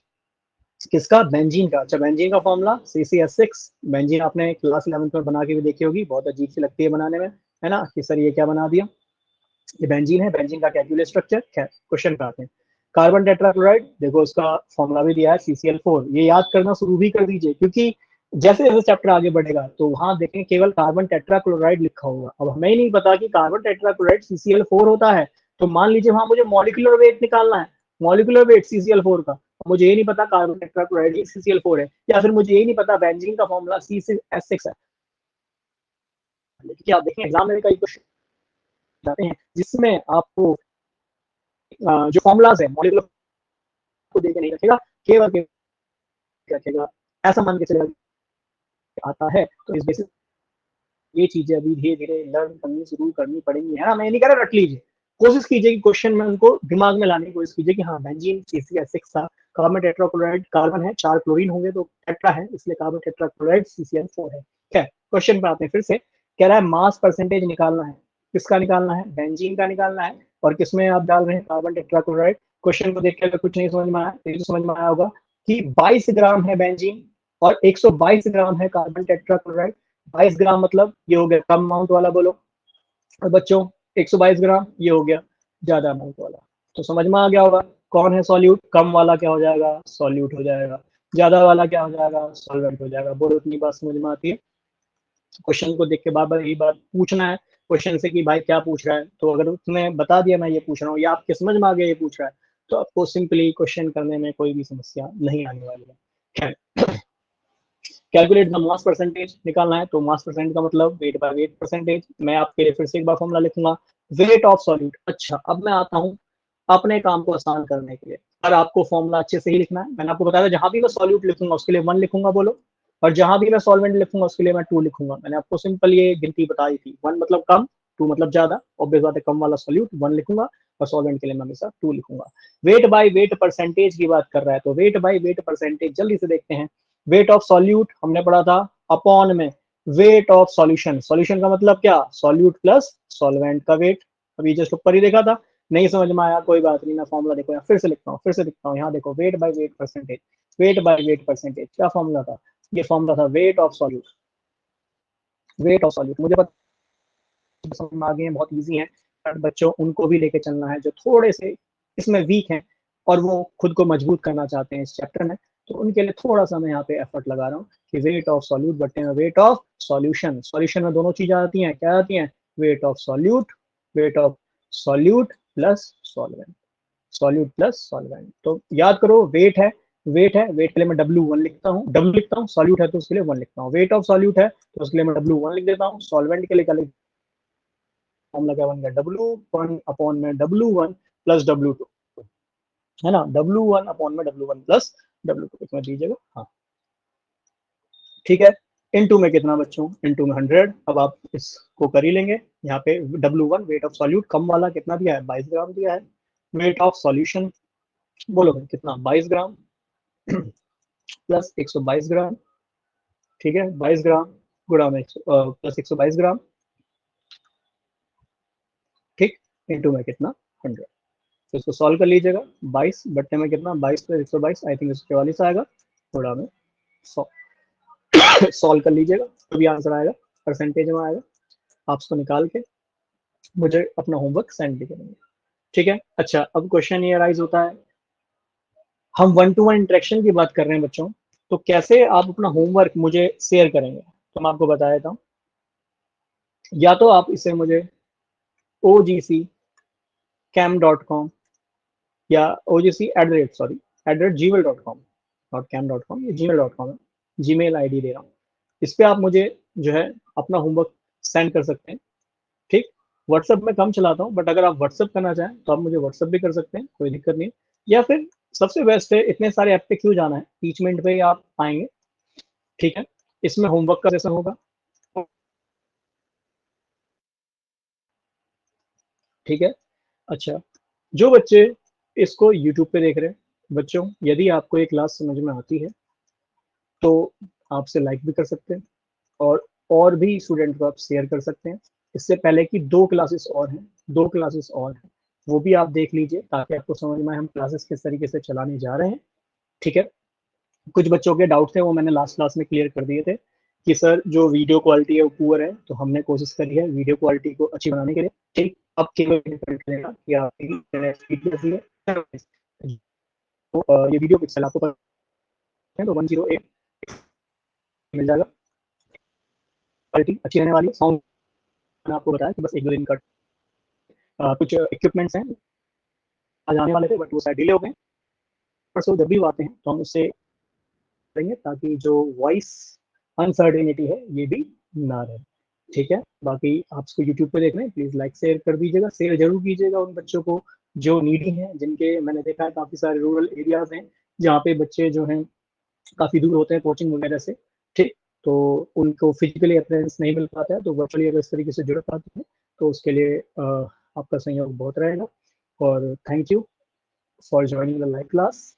किसका, बेंजीन का। अच्छा बेंजीन का फॉर्मूला CCS6, बेंजीन आपने क्लास 11th में बना के भी देखी होगी, बहुत अजीब सी लगती है बनाने में, है ना, कि सर ये क्या बना दिया, ये बेंजीन है, बेंजीन का कैलकुलेट स्ट्रक्चर। खैर क्वेश्चन पे आते हैं, कार्बन टेट्राक्लोराइड, देखो उसका फॉर्मूला भी दिया है CCl4, ये याद करना शुरू भी कर दीजिए, क्योंकि जैसे जैसे चैप्टर आगे बढ़ेगा तो वहां देखें केवल कार्बन टेट्राक्लोराइड लिखा होगा, अब हमें ही नहीं पता कि कार्बन टेट्राक्लोराइड CCl4 होता है, तो मान लीजिए वहां मुझे मॉलिक्यूलर वेट निकालना है, मॉलिक्यूलर वेट CCl4 का, मुझे ये नहीं पता कार्बन टेट्राक्लोराइड CCl4 है, या फिर मुझे ये नहीं पता बेंजीन का फॉर्मूला C6H6 है, लेकिन आप देखें एग्जाम में कई क्वेश्चन जाते हैं जिसमें आपको जो फॉर्मुलाज है मॉलिक्यूलर को देके नहीं रखेगा, केवल रखेगा, ऐसा मान के चलेगा आता है, तो इस बेसिस ये चीजें अभी धीरे धीरे लर्न करनी शुरू करनी पड़ेंगी, है ना, मैं नहीं कह रहा रट लीजिए, कोशिश कीजिए कि क्वेश्चन में उनको दिमाग में लाने की कोशिश कीजिए कि हाँ बेंजीन CCl6 था, कार्बन टेट्राक्लोराइड, कार्बन है 4 क्लोरीन होंगे तो टेट्रा है, इसलिए कार्बन टेट्राक्लोराइड CCl4 है। क्या क्वेश्चन पे आते हैं फिर से, कह रहा है मास परसेंटेज निकालना है, किसका निकालना है, बेंजीन का निकालना है, और किसमें आप डाल रहे हैं, कार्बन टेट्राक्लोराइड। क्वेश्चन को देख के अगर कुछ नहीं समझ में आया तो ये समझ में आया होगा कि 22 ग्राम है बेंजीन और 122 ग्राम है कार्बन टेट्राक्लोराइड, 22 ग्राम मतलब ये हो गया कम अमाउंट वाला, बोलो, और बच्चों 122 ग्राम ये हो गया ज्यादा अमाउंट वाला, तो समझ में आ गया होगा कौन है सॉल्यूट, कम वाला क्या हो जाएगा, सॉल्यूट हो जाएगा, ज्यादा वाला क्या हो जाएगा, सॉल्वेंट हो जाएगा, बोलो इतनी बात समझ में आती है। क्वेश्चन को देख के बार बार यही बात पूछना है क्वेश्चन से कि भाई क्या पूछ रहा है, तो अगर उसने बता दिया मैं ये पूछ रहा हूँ या आपके समझ में आ गया ये पूछ रहा है, तो आपको सिंपली क्वेश्चन करने में कोई भी समस्या नहीं आने वाली है। कैलकुलेट द मास परसेंटेज निकालना है, तो मास परसेंट का मतलब वेट बाय वेट परसेंटेज, मैं आपके लिए फिर से एक बार फॉर्मूला लिखूंगा, वेट ऑफ सॉल्यूट। अच्छा अब मैं आता हूँ अपने काम को आसान करने के लिए, और आपको फॉर्मूला अच्छे से ही लिखना है, मैंने आपको बताया था जहां भी मैं सॉल्यूट लिखूंगा उसके लिए 1 लिखूंगा, बोलो और जहां भी मैं सॉल्वेंट लिखूंगा उसके लिए मैं 2 लिखूंगा। मैंने आपको सिंपल ये गिनती बताई थी, 1 मतलब कम, 2 मतलब ज्यादा, ऑब्वियस बात है कम वाला सॉल्यूट 1 लिखूंगा और सॉल्वेंट के लिए मैं हमेशा 2 लिखूंगा। वेट बाय वेट परसेंटेज की बात कर रहा है, तो वेट बाय वेट परसेंटेज जल्दी से देखते हैं। वेट ऑफ सॉल्यूट हमने पढ़ा था अपॉन में वेट ऑफ सॉल्यूशन। सॉल्यूशन का मतलब क्या, सॉल्यूट प्लस सॉल्वेंट का वेट। अभी जस्ट ऊपर ही देखा था, नहीं समझ में आया कोई बात नहीं, मैं फॉर्मूला देखो यहाँ फिर से लिखता हूँ, यहाँ देखो weight by weight percentage. Weight by weight percentage क्या फॉर्मूला था, ये फॉर्मूला था weight of solute. Weight of solute मुझे पता समझ में आ गए हैं, बहुत इजी है, पर बच्चों उनको भी लेके चलना है जो थोड़े से इसमें वीक हैं और वो खुद को मजबूत करना चाहते हैं इस चैप्टर में, तो उनके लिए थोड़ा सा मैं यहाँ पे एफर्ट लगा रहा हूँ कि वेट ऑफ सॉल्यूट बट्टे में वेट ऑफ सॉल्यूशन। सॉल्यूशन में दोनों चीजें आती हैं, क्या आती हैं, weight of solute, weight of solute plus solvent, solute plus solvent. तो याद करो वेट है, वेट है, वेट के लिए मैं W1 लिखता हूँ, W लिखता हूँ, सॉल्यूट है तो उसके लिए 1 लिखता हूँ, वेट ऑफ सॉल्यूट है तो उसके लिए मैं W1 लिख देता हूँ, सॉल्वेंट के लिए क्या फॉर्मूला क्या बन गया, W1 अपॉन में W1 प्लस W2, है ना, W1 अपॉन में W1 प्लस W2 इसमें दीजिएगा। हाँ ठीक है, इनटू में कितना बच्चों, इनटू में 100। अब आप इसको कर ही लेंगे, यहाँ पे W1 वेट ऑफ सॉल्यूट कम वाला कितना दिया है, 22 ग्राम दिया है। वेट ऑफ सॉल्यूशन बोलो भाई कितना, 22 ग्राम प्लस 122 ग्राम, ठीक है, 22 ग्राम गुणा में प्लस 122 ग्राम, ठीक, इनटू में कितना 100। तो इसको सॉल्व कर लीजिएगा, 22 बट्टे में कितना, 22 प्लस 122 आई थिंक 144 आएगा, गुणा में 100। सॉल्व कर लीजिएगा तो भी आंसर आएगा, परसेंटेज में आएगा। आप उसको निकाल के मुझे अपना होमवर्क सेंड भी करेंगे, ठीक है। अच्छा अब क्वेश्चन ये राइज होता है, हम 1-to-1 इंटरेक्शन की बात कर रहे हैं बच्चों, तो कैसे आप अपना होमवर्क मुझे शेयर करेंगे, तो मैं आपको बता देता हूँ। या तो आप इसे मुझे ogccam.com या ogc@gmail.com, नॉट cam.com, ये gmail.com है, जीमेल आईडी दे रहा हूँ, इस पे आप मुझे जो है अपना होमवर्क सेंड कर सकते हैं, ठीक। व्हाट्सएप में कम चलाता हूँ, बट अगर आप व्हाट्सएप करना चाहें तो आप मुझे व्हाट्सएप भी कर सकते हैं, कोई दिक्कत नहीं है। या फिर सबसे बेस्ट है, इतने सारे ऐप पे क्यों जाना है, टीच मिनट पे ही आप आएंगे, ठीक है। इसमें होमवर्क का सेशन होगा, ठीक है। अच्छा जो बच्चे इसको यूट्यूब पे देख रहे हैं, बच्चों यदि आपको ये क्लास समझ में आती है तो आपसे लाइक भी कर सकते हैं, और भी स्टूडेंट को आप शेयर कर सकते हैं। इससे पहले कि 2 क्लासेस और हैं, 2 क्लासेस और हैं, वो भी आप देख लीजिए ताकि आपको समझ में आए हम क्लासेस किस तरीके से चलाने जा रहे हैं, ठीक है। कुछ बच्चों के डाउट थे वो मैंने लास्ट क्लास में क्लियर कर दिए थे कि सर जो वीडियो क्वालिटी है वो पुअर है, तो हमने कोशिश करी है वीडियो क्वालिटी को अच्छी बनाने के लिए, ठीक। अब केवल डिपेंड करेगा कि आपकी इंटरनेट स्पीड कैसी है। तो ये वीडियो पिक्सल आपको पता है तो 108 मिल जाएगा, क्वालिटी अच्छी रहने वाली है। साउंड मैंने आपको बताया कि बस 1-2 दिन का कुछ इक्विपमेंट्स हैं आज आने वाले थे बट वो शायद डिले हो गए, परसों जब भी वो आते हैं तो हम उससे करेंगे ताकि जो वॉइस अनसर्टेनिटी है ये भी ना रहे, ठीक है। बाकी आप इसको यूट्यूब पे देख रहे हैं, प्लीज लाइक शेयर कर दीजिएगा, शेयर जरूर कीजिएगा उन बच्चों को जो नीडी हैं, जिनके मैंने देखा है काफी सारे रूरल एरियाज हैं जहाँ पे बच्चे जो हैं काफी दूर होते हैं कोचिंग वगैरह से, ठीक। तो उनको फिजिकली अटेंडेंस नहीं मिल पाता है, तो वर्चुअली अगर इस तरीके से जुड़ पाते हैं तो उसके लिए आपका सहयोग बहुत रहेगा। और thank you for joining the live class.